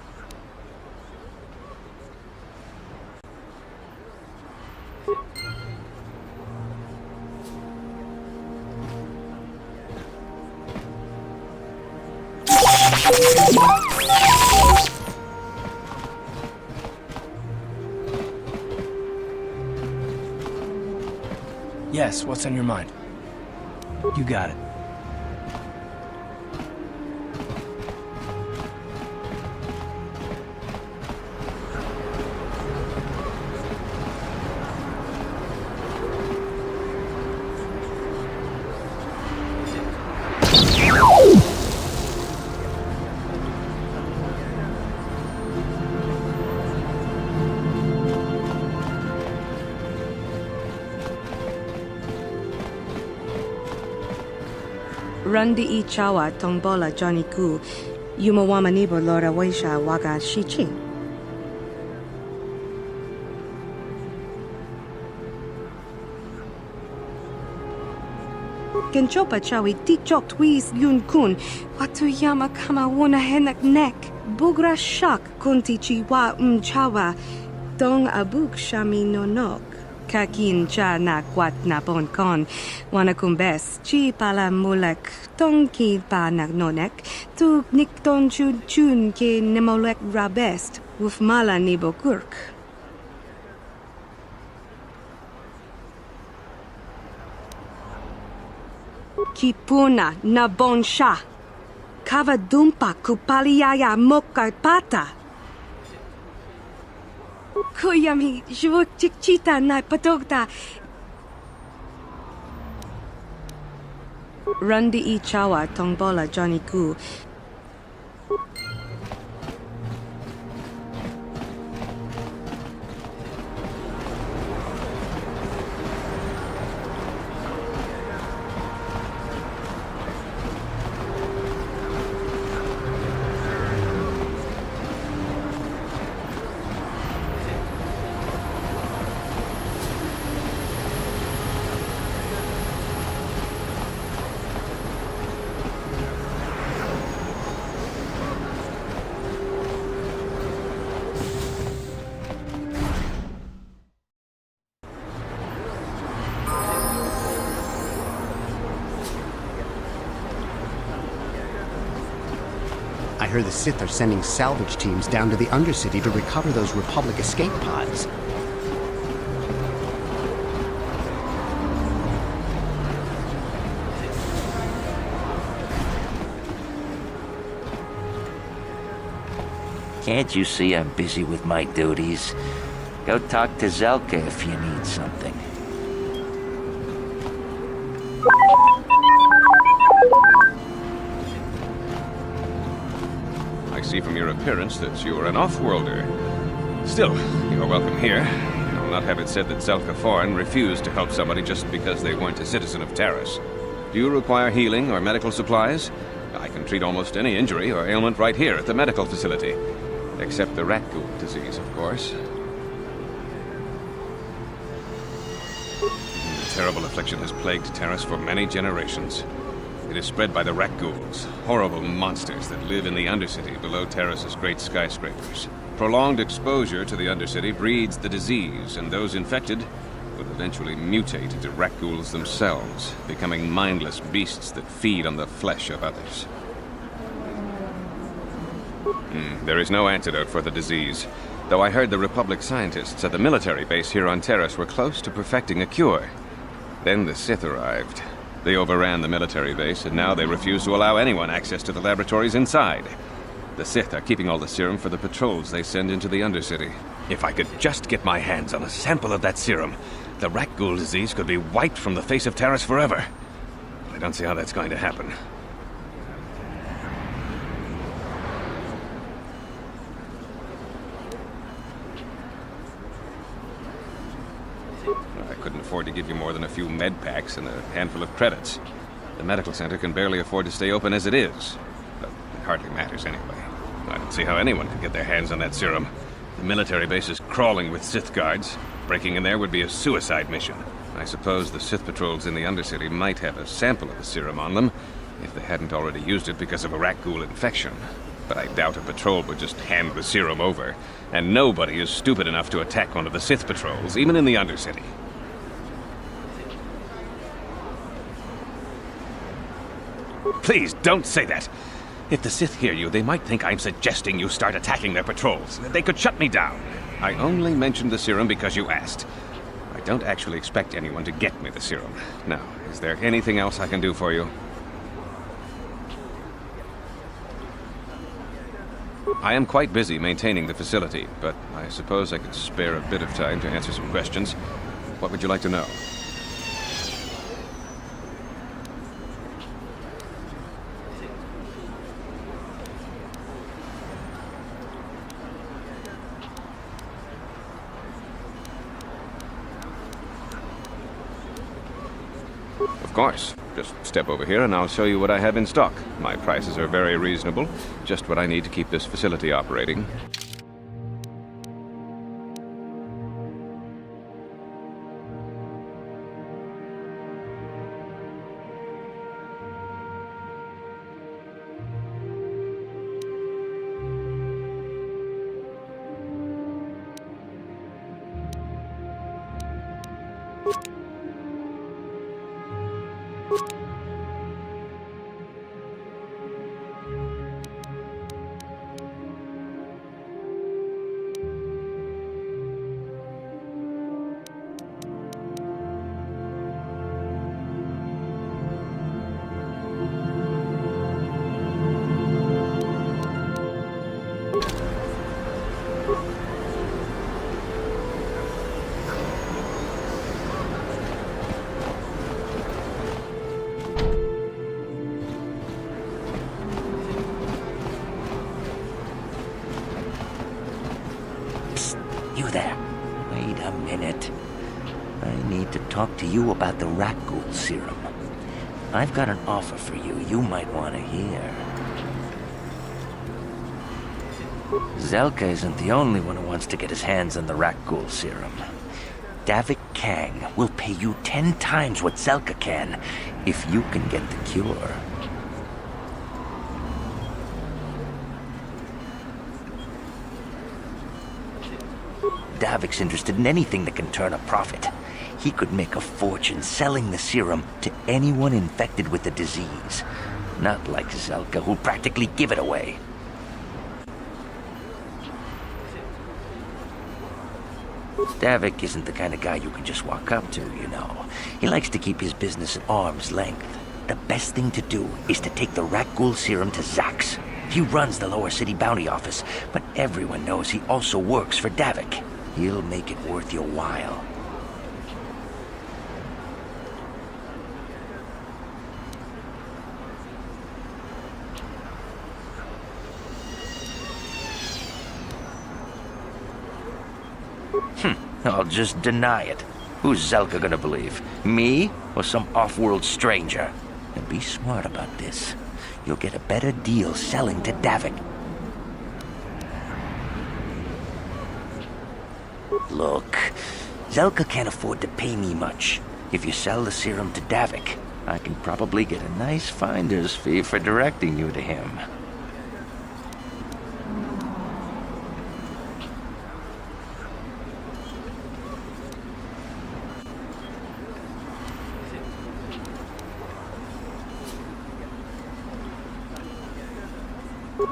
Yes, what's on your mind? You got it. Rundi I chawa tongbola Johnny Ku, Yumawama nibo Lora Waisha Waga Shichi. Genchopa chawi tichok twis yun kun, watu yama kama wona henak nek, bugra shak kunti chiwa chawa, dong abuk shami nonok. Kakin cha na kwat na bon kon. Wana kumbes chi pala mulek. Tong ki pa nagnonek. Tu nikton chun ke nemolek rabest. Wuf mala nibo kurk. Kipuna na bon sha. Kava dumpa kupaliaya moka pata. Kuyami, jvuk chikchita na patogta. Rundi I chawa tongbola Johnny Ku. I heard the Sith are sending salvage teams down to the Undercity to recover those Republic escape pods. Can't you see I'm busy with my duties? Go talk to Zelka if you need something. I see from your appearance that you're an off-worlder. Still, you're welcome here. I'll not have it said that Zelka Foreign refused to help somebody just because they weren't a citizen of Taris. Do you require healing or medical supplies? I can treat almost any injury or ailment right here at the medical facility. Except the rat ghoul disease, of course. The terrible affliction has plagued Taris for many generations. It is spread by the rat ghouls, horrible monsters that live in the Undercity below Taris's great skyscrapers. Prolonged exposure to the Undercity breeds the disease, and those infected will eventually mutate into rat ghouls themselves, becoming mindless beasts that feed on the flesh of others. There is no antidote for the disease, though I heard the Republic scientists at the military base here on Taris were close to perfecting a cure. Then the Sith arrived. They overran the military base, and now they refuse to allow anyone access to the laboratories inside. The Sith are keeping all the serum for the patrols they send into the Undercity. If I could just get my hands on a sample of that serum, the rat ghoul disease could be wiped from the face of Taris forever. But I don't see how that's going to happen. I couldn't afford to give you more than a few med packs and a handful of credits. The medical center can barely afford to stay open as it is. But it hardly matters anyway. I don't see how anyone could get their hands on that serum. The military base is crawling with Sith guards. Breaking in there would be a suicide mission. I suppose the Sith patrols in the Undercity might have a sample of the serum on them, if they hadn't already used it because of a rat ghoul infection. But I doubt a patrol would just hand the serum over. And nobody is stupid enough to attack one of the Sith patrols, even in the Undercity. Please, don't say that. If the Sith hear you, they might think I'm suggesting you start attacking their patrols. They could shut me down. I only mentioned the serum because you asked. I don't actually expect anyone to get me the serum. Now, is there anything else I can do for you? I am quite busy maintaining the facility, but I suppose I could spare a bit of time to answer some questions. What would you like to know? Of course. Just step over here and I'll show you what I have in stock. My prices are very reasonable. Just what I need to keep this facility operating. You there. Wait a minute. I need to talk to you about the rat ghoul serum. I've got an offer for you might want to hear. Zelka isn't the only one who wants to get his hands on the rat ghoul serum. Davik Kang will pay you 10 times what Zelka can if you can get the cure. Davik's interested in anything that can turn a profit. He could make a fortune selling the serum to anyone infected with the disease. Not like Zelka, who'll practically give it away. Davik isn't the kind of guy you can just walk up to, you know. He likes to keep his business at arm's length. The best thing to do is to take the Rakghoul serum to Zax. He runs the Lower City Bounty Office, but everyone knows he also works for Davik. He'll make it worth your while. I'll just deny it. Who's Zelka gonna believe? Me or some off-world stranger? And be smart about this. You'll get a better deal selling to Davik. Look, Zelka can't afford to pay me much. If you sell the serum to Davik, I can probably get a nice finder's fee for directing you to him.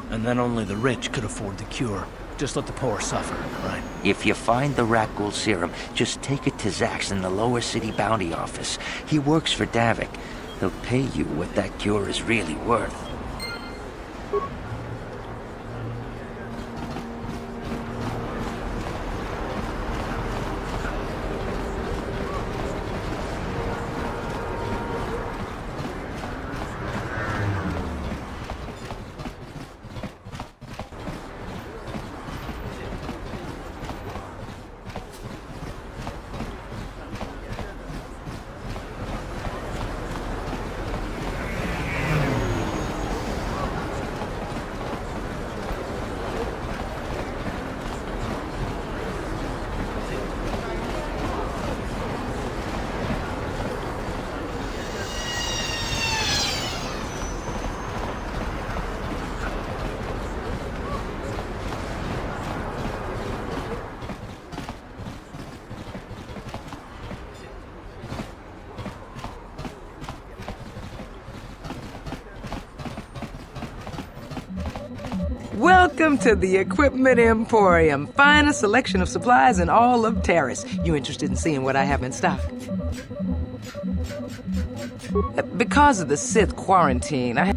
And then only the rich could afford the cure. Just let the poor suffer, right? If you find the Rakghoul serum, just take it to Zax in the Lower City Bounty Office. He works for Davik. He'll pay you what that cure is really worth. Welcome to the Equipment Emporium. Finest selection of supplies in all of Terrace. You interested in seeing what I have in stock? Because of the Sith quarantine, I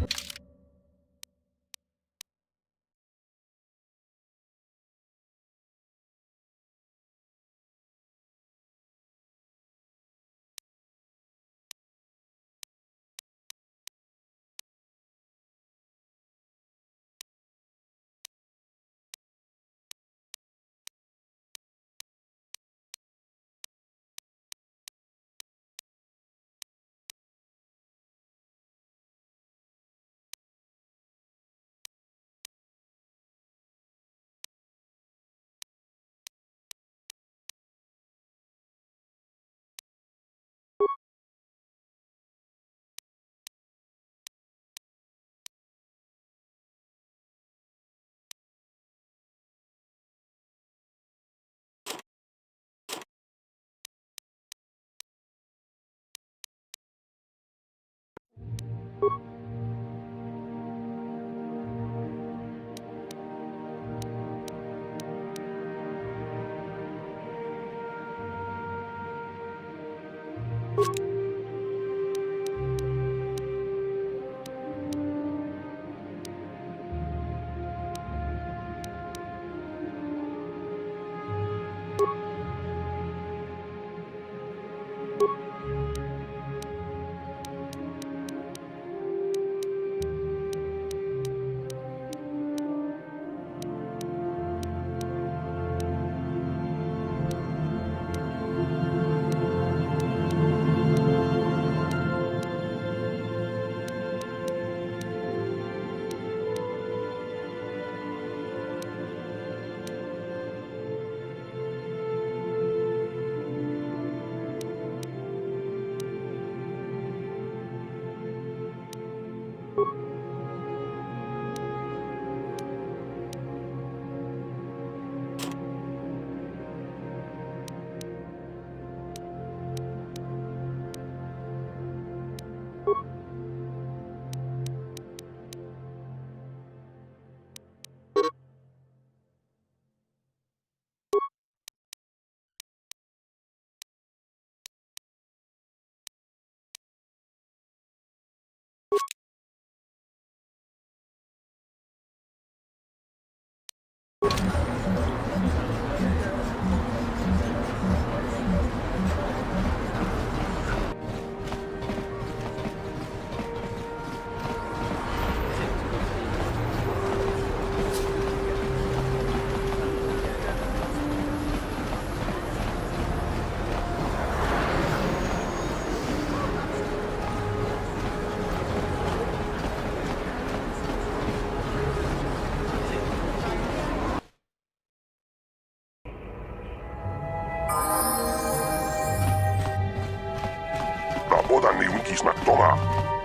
Rabodan ni unkis na toma.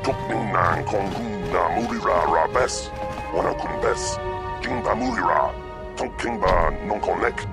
Tukning nang konghu na murira rabes. Wana kumbes. Jingba murira. Tonkingba non connect.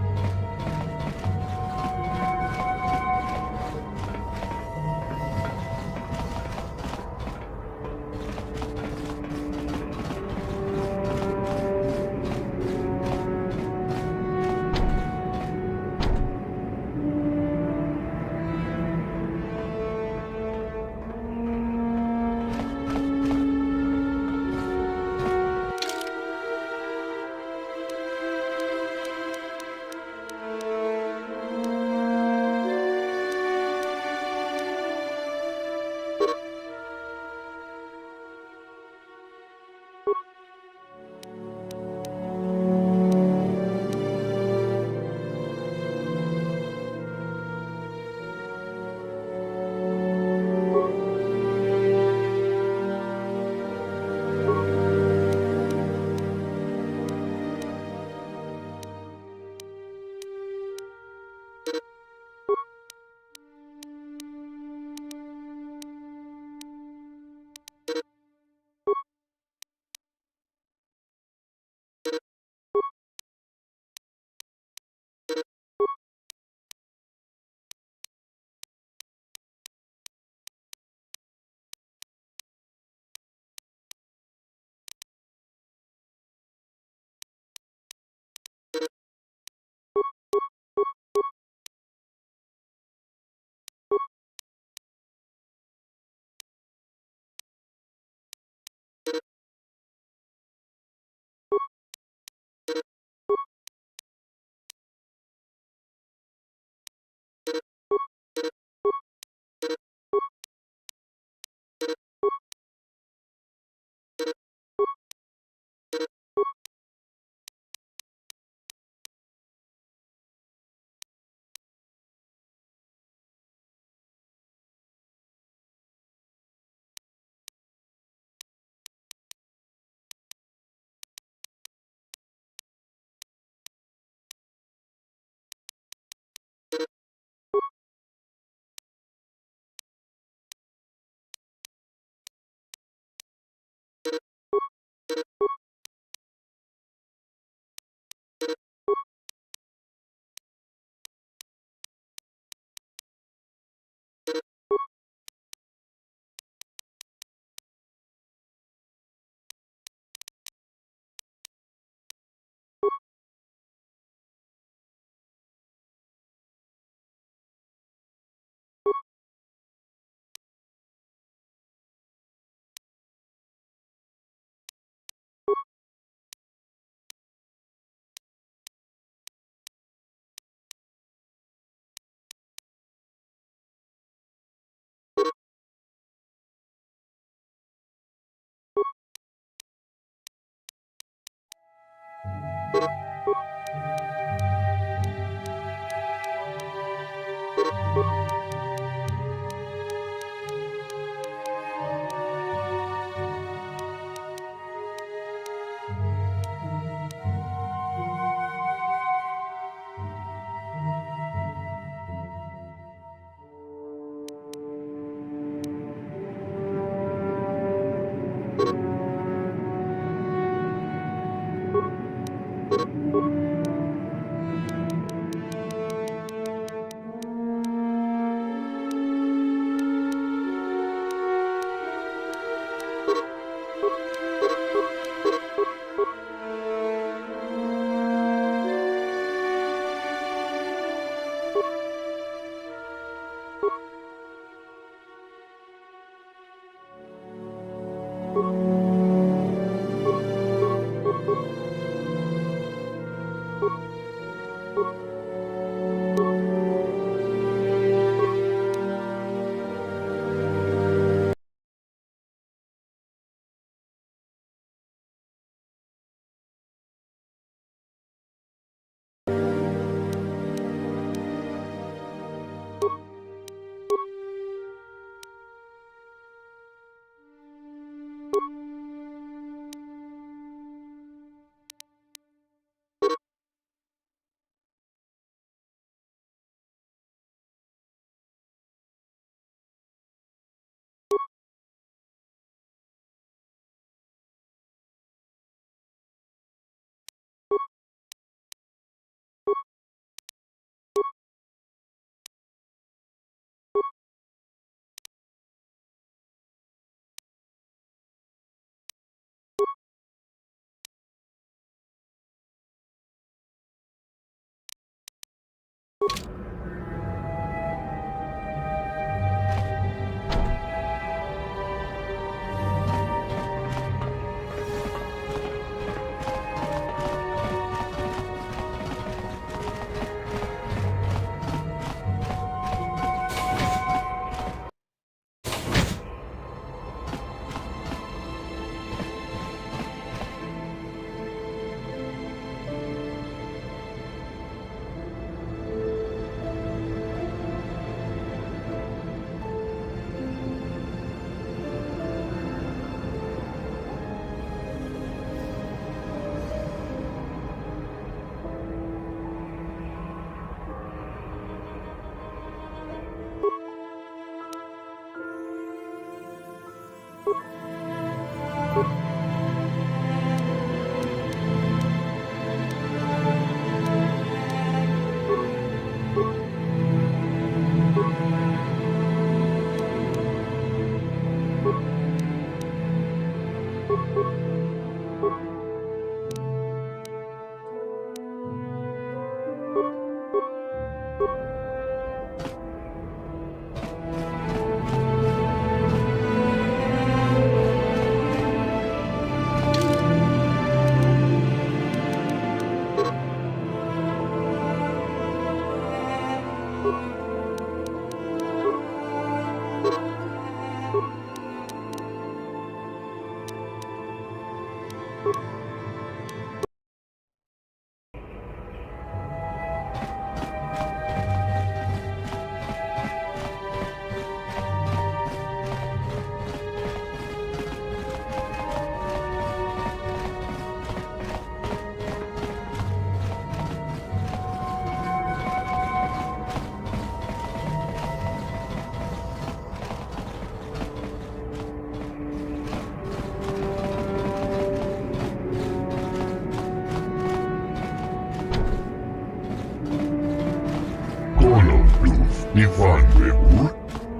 이관 외골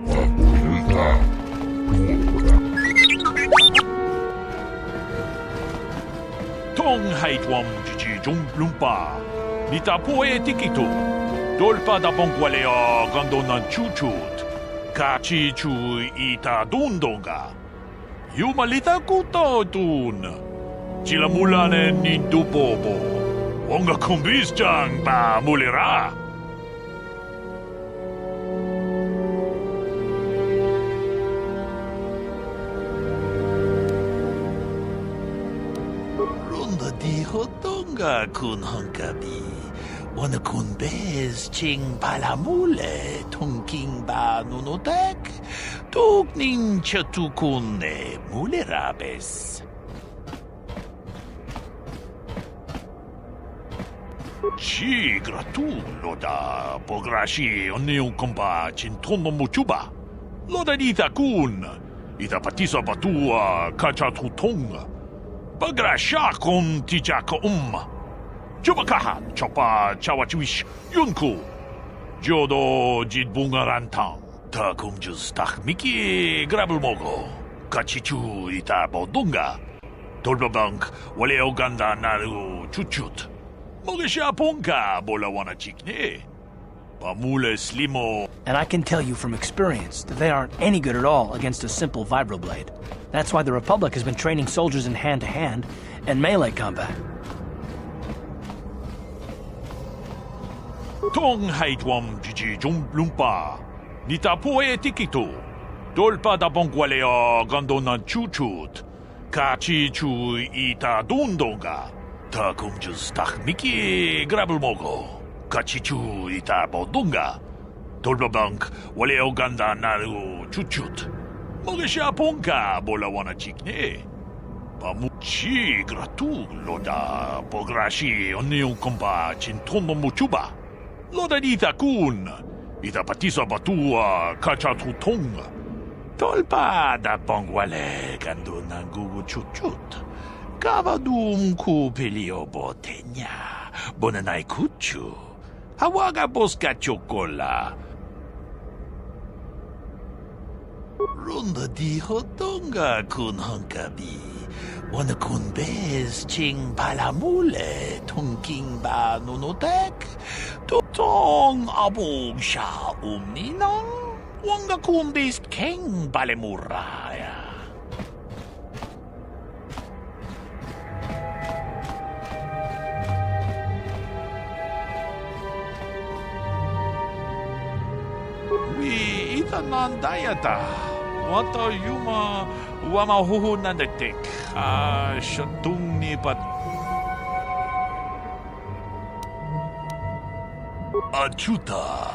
와보를 다 부어보라. 통하이트웜 지지 종lumpa 니타포에 티키토 돌파다 봉과레어 간도난 추추트 같이 주 이타 돈동가 유말리타 꾸토툰 지라물라네 니두보보 원가 쿰비스장 바 물리라 Hotonga kun honkabi. Wana kun bez ching palamule tongking ba nunotek. Tugnin chatukune mulerabes. Ci gratulo da pograshi onneun komba cintono muchuba. Loda dita kun. Ita patisa batua kachatutonga. Bagrasha kon tijaka Chubakaha chopa chawachuish yunku. Jodo jidbungarantang. Ta kumjus takmiki grabulmogo. Kachichu ita bodunga. Tolbabank wale oganda naru chuchut. Mogesha ponka bolawana chikne. Pamule slimo. And I can tell you from experience that they aren't any good at all against a simple vibroblade. That's why the Republic has been training soldiers in hand-to-hand and melee combat. Tong haitwam jiji lumpa. Nitapoe tikito. Dolpa da bongwalea gandona chuchut. Kachi chu ita dundonga. Ta kumjus takmiki grabulmogo. Kachi chu ita bodunga. Dolpa bank waleo ganda naru chuchut. Mogesha ponka bolawana chikne. Pamuchi gratu loda pograshi onneun komba cintono muchuba. Loda dita kun. Ita patisa batua kachatutonga. Tolpa da pongwale ganduna gugu chuchut. Kavadum kupilio botenya. Bonanai kuchu. Hawaga boska chocola. Runda di hotonga kun honkabi. Wana kun bez ching palamule tongking ba nunotek. Totong abog sha ninang. Wanga kun bez keng balemuraya. Wi ita nandayata. Wata yuma wama huhu nandetek. Shatung ni pat. Achuta.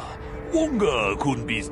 Wonga kun bis.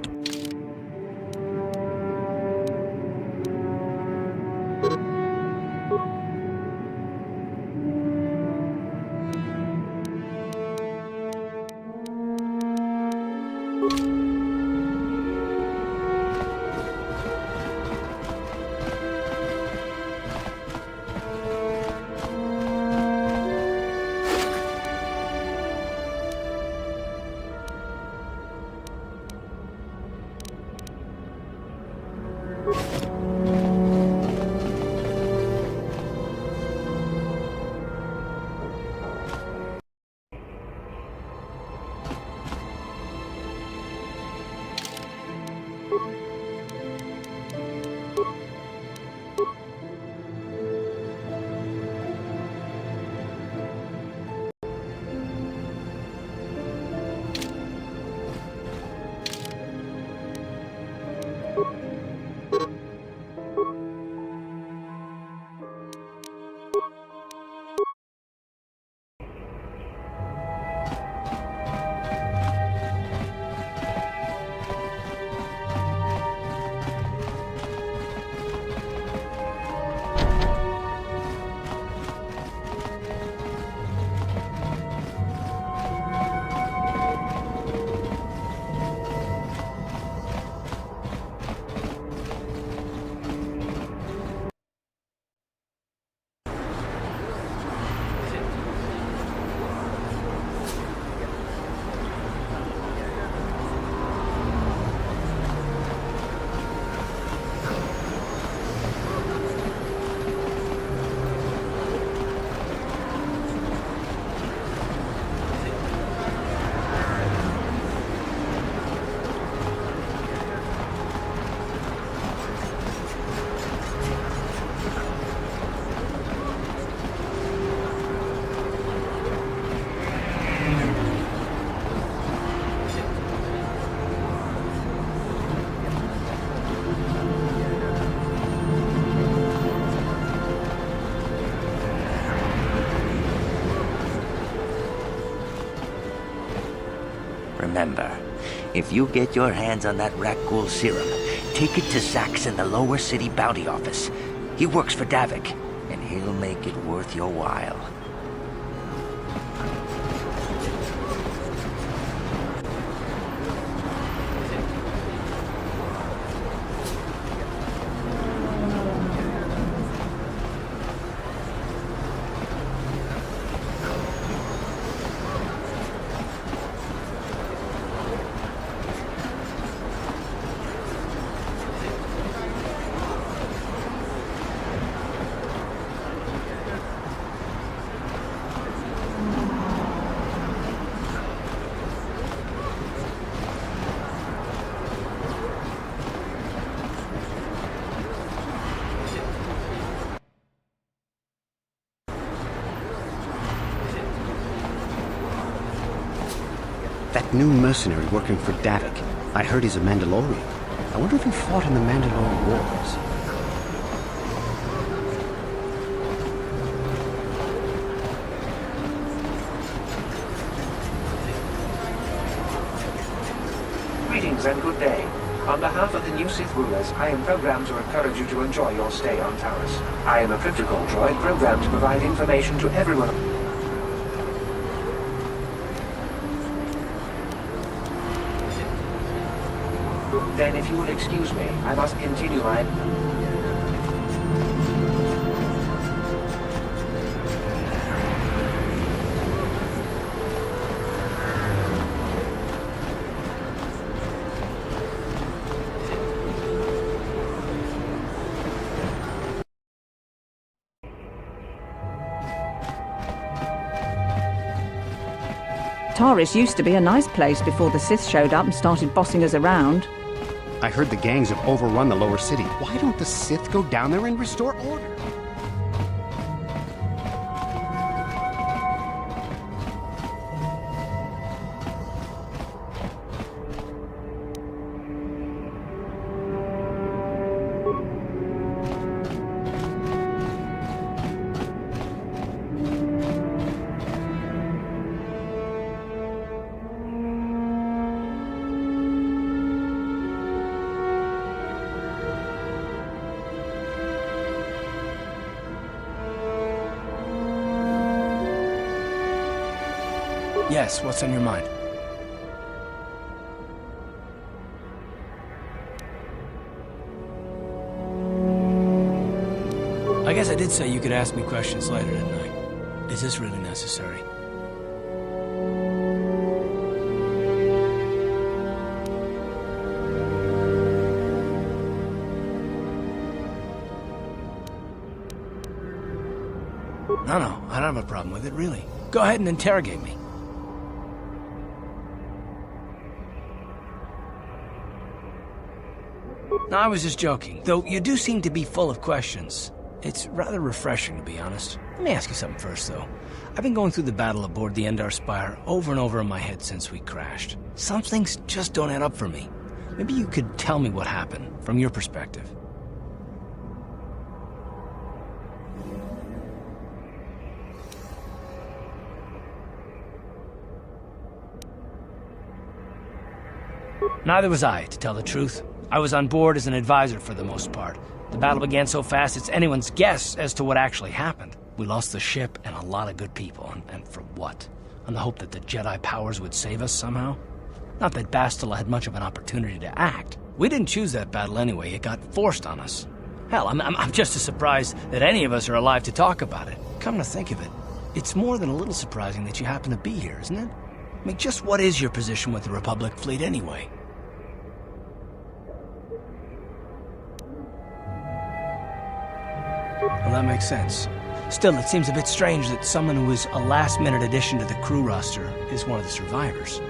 Remember, if you get your hands on that Rakghoul serum, take it to Zack's in the lower city bounty office. He works for Davik, and he'll make it worth your while. That new mercenary working for Davik. I heard he's a Mandalorian. I wonder if he fought in the Mandalorian Wars. Greetings and good day. On behalf of the new Sith rulers, I am programmed to encourage you to enjoy your stay on Taris. I am a protocol droid programmed to provide information to everyone. Then, if you will excuse me, I must continue my... Taris used to be a nice place before the Sith showed up and started bossing us around. I heard the gangs have overrun the lower city. Why don't the Sith go down there and restore order? Yes, what's on your mind? I guess I did say you could ask me questions later, didn't I? Is this really necessary? No, I don't have a problem with it, really. Go ahead and interrogate me. No, I was just joking, though you do seem to be full of questions. It's rather refreshing, to be honest. Let me ask you something first, though. I've been going through the battle aboard the Endar Spire over and over in my head since we crashed. Some things just don't add up for me. Maybe you could tell me what happened, from your perspective. Neither was I, to tell the truth. I was on board as an advisor for the most part. The battle began so fast it's anyone's guess as to what actually happened. We lost the ship and a lot of good people, and for what? On the hope that the Jedi powers would save us somehow? Not that Bastila had much of an opportunity to act. We didn't choose that battle anyway, it got forced on us. Hell, I'm just as surprised that any of us are alive to talk about it. Come to think of it, it's more than a little surprising that you happen to be here, isn't it? I mean, just what is your position with the Republic fleet anyway? Well, that makes sense. Still, it seems a bit strange that someone who was a last-minute addition to the crew roster is one of the survivors.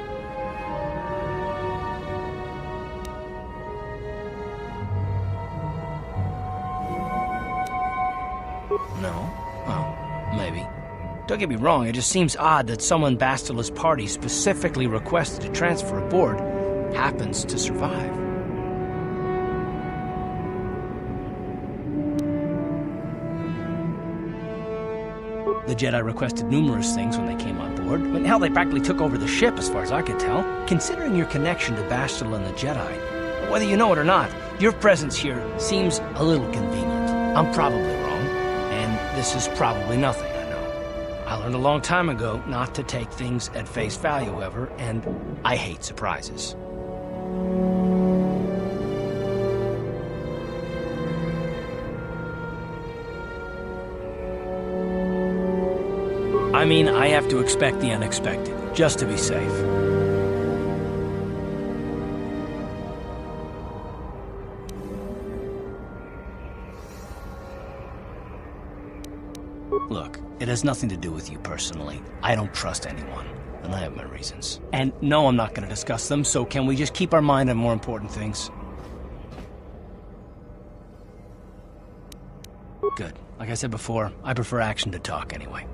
No? Well, maybe. Don't get me wrong, it just seems odd that someone Bastila's party specifically requested to transfer aboard happens to survive. The Jedi requested numerous things when they came on board. I mean, hell, they practically took over the ship, as far as I could tell. Considering your connection to Bastila and the Jedi, whether you know it or not, your presence here seems a little convenient. I'm probably wrong, and this is probably nothing, I know. I learned a long time ago not to take things at face value, however, and I hate surprises. I mean, I have to expect the unexpected, just to be safe. Look, it has nothing to do with you personally. I don't trust anyone, and I have my reasons. And no, I'm not going to discuss them, so can we just keep our mind on more important things? Good. Like I said before, I prefer action to talk anyway.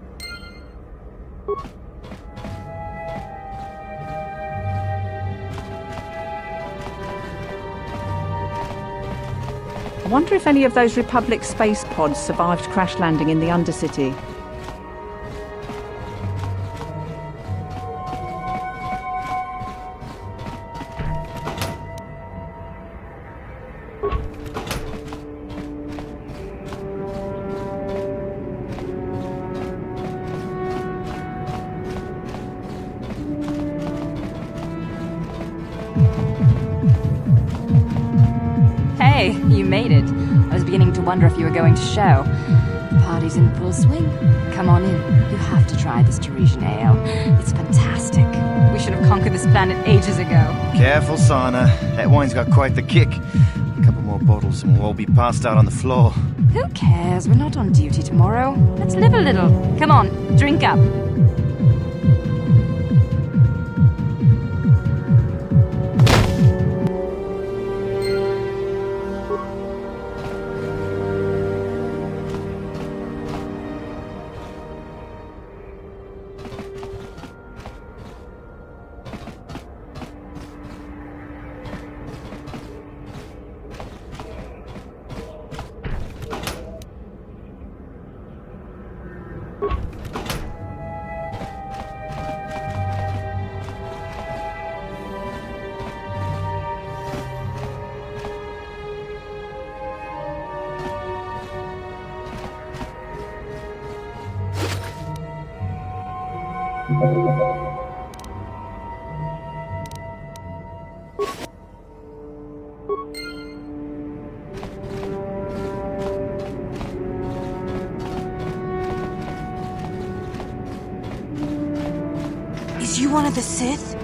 I wonder if any of those Republic space pods survived crash landing in the Undercity. Hey, you made it. I was beginning to wonder if you were going to show. The party's in full swing. Come on in. You have to try this Teresian ale. It's fantastic. We should have conquered this planet ages ago. Careful, Sana. That wine's got quite the kick. A couple more bottles and we'll all be passed out on the floor. Who cares? We're not on duty tomorrow. Let's live a little. Come on, drink up. Is you one of the Sith?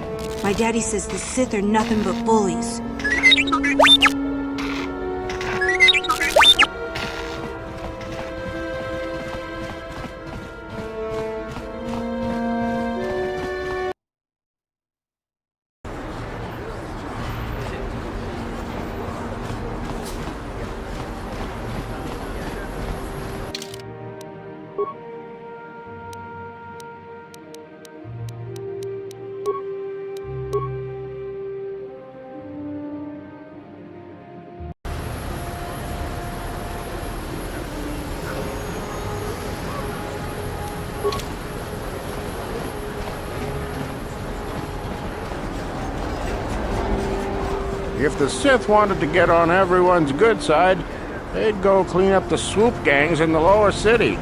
My daddy says the Sith are nothing but bullies. If the Sith wanted to get on everyone's good side, they'd go clean up the swoop gangs in the lower city.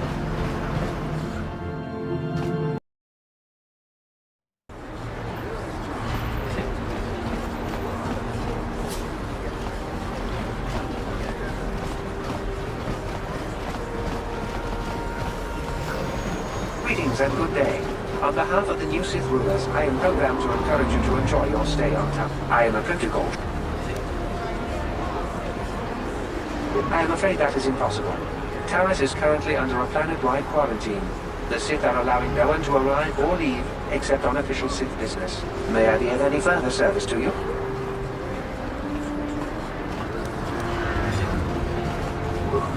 Greetings and good day. On behalf of the new Sith rulers, I am programmed to encourage you to enjoy your stay on town. I am a critical. I am afraid that is impossible. Taris is currently under a planet-wide quarantine. The Sith are allowing no one to arrive or leave, except on official Sith business. May I be of any further service to you?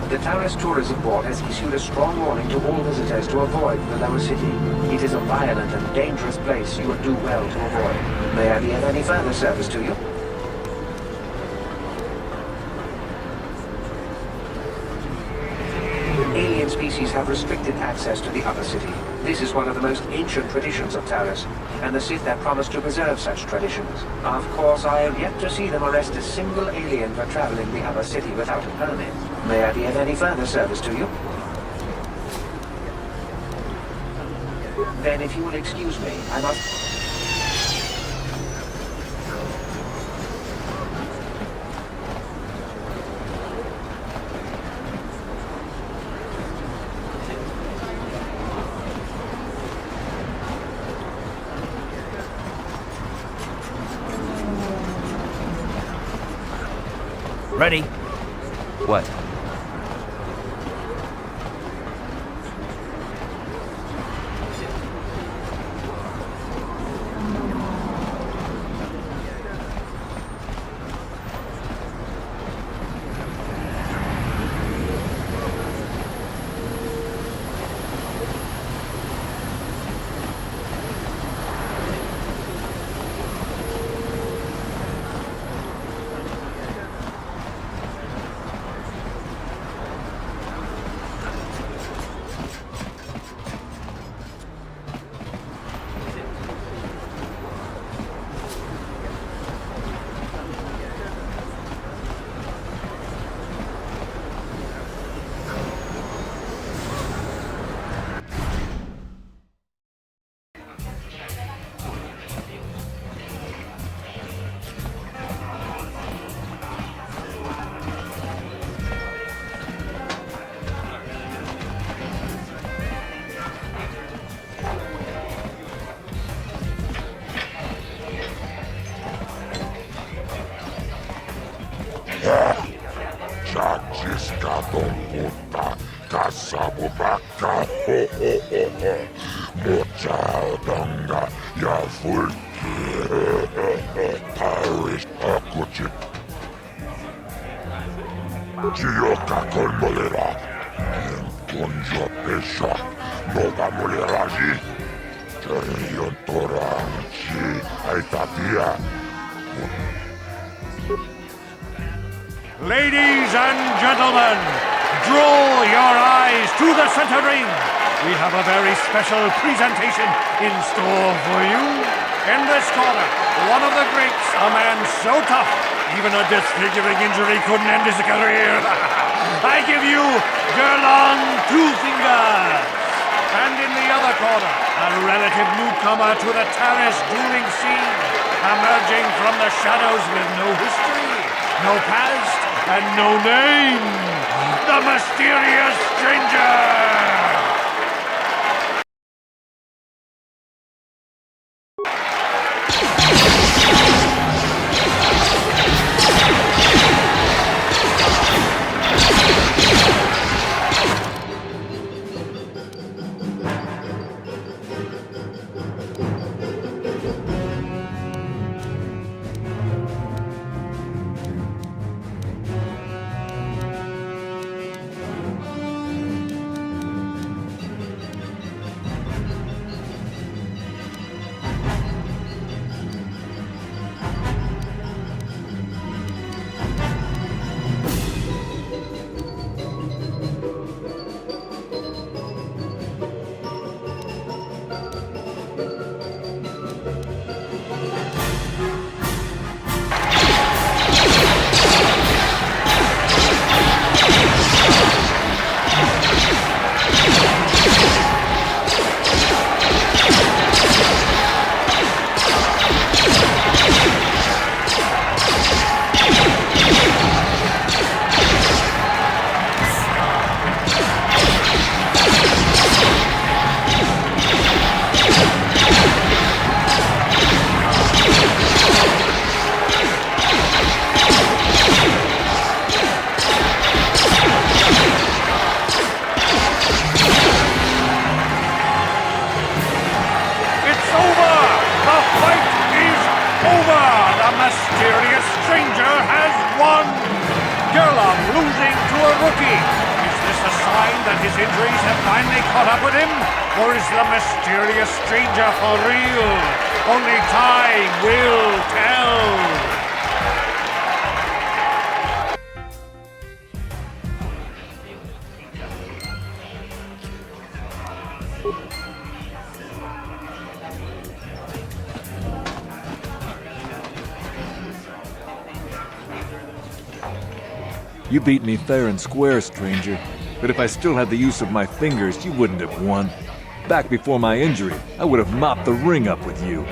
The Taris Tourism Board has issued a strong warning to all visitors to avoid the lower city. It is a violent and dangerous place you would do well to avoid. May I be of any further service to you? Aliens species have restricted access to the upper city. This is one of the most ancient traditions of Taris, and the Sith have promised to preserve such traditions. Of course, I have yet to see them arrest a single alien for traveling the upper city without a permit. May I be of any further service to you? Then, if you will excuse me, I must... Ready? What? Kasabubaka Mochaudonga Yafulki Paris Akuchi Chioka Kolmolera Kunjo Pesha Noga Moleraji Yontoranchi Aitatia. Ladies and gentlemen, draw your eyes to the center ring. We have a very special presentation in store for you. In this corner, one of the greats, a man so tough, even a disfiguring injury couldn't end his career. I give you Gerlon Two Fingers. And in the other corner, a relative newcomer to the Taris dueling scene, emerging from the shadows with no history, no past, and no name, the mysterious stranger! Mysterious stranger has won! Gerlach losing to a rookie. Is this a sign that his injuries have finally caught up with him? Or is the mysterious stranger for real? Only time will tell. You beat me fair and square, stranger. But if I still had the use of my fingers, you wouldn't have won. Back before my injury, I would have mopped the ring up with you.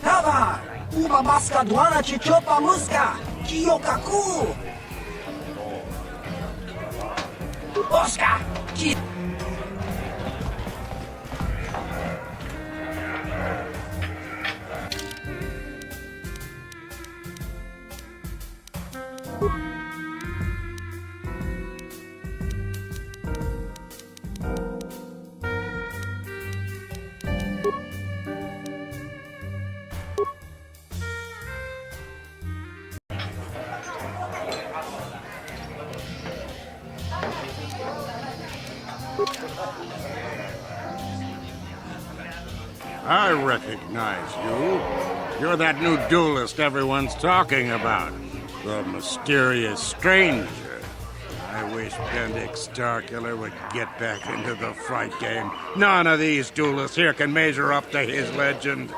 Hava! Uba baska dwana chichopa muska! Kiyokaku! Oscar! I recognize you. You're that new duelist everyone's talking about. The mysterious stranger. I wish Bendix Starkiller would get back into the fight game. None of these duelists here can measure up to his legend.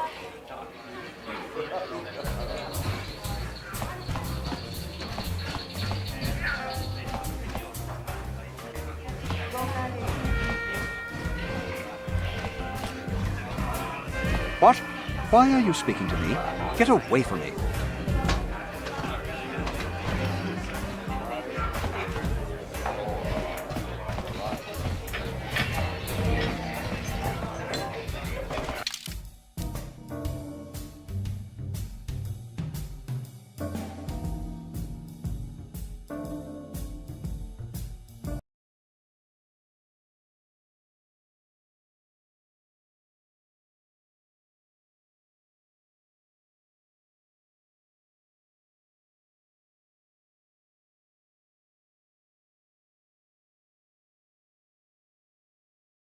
What? Why are you speaking to me? Get away from me.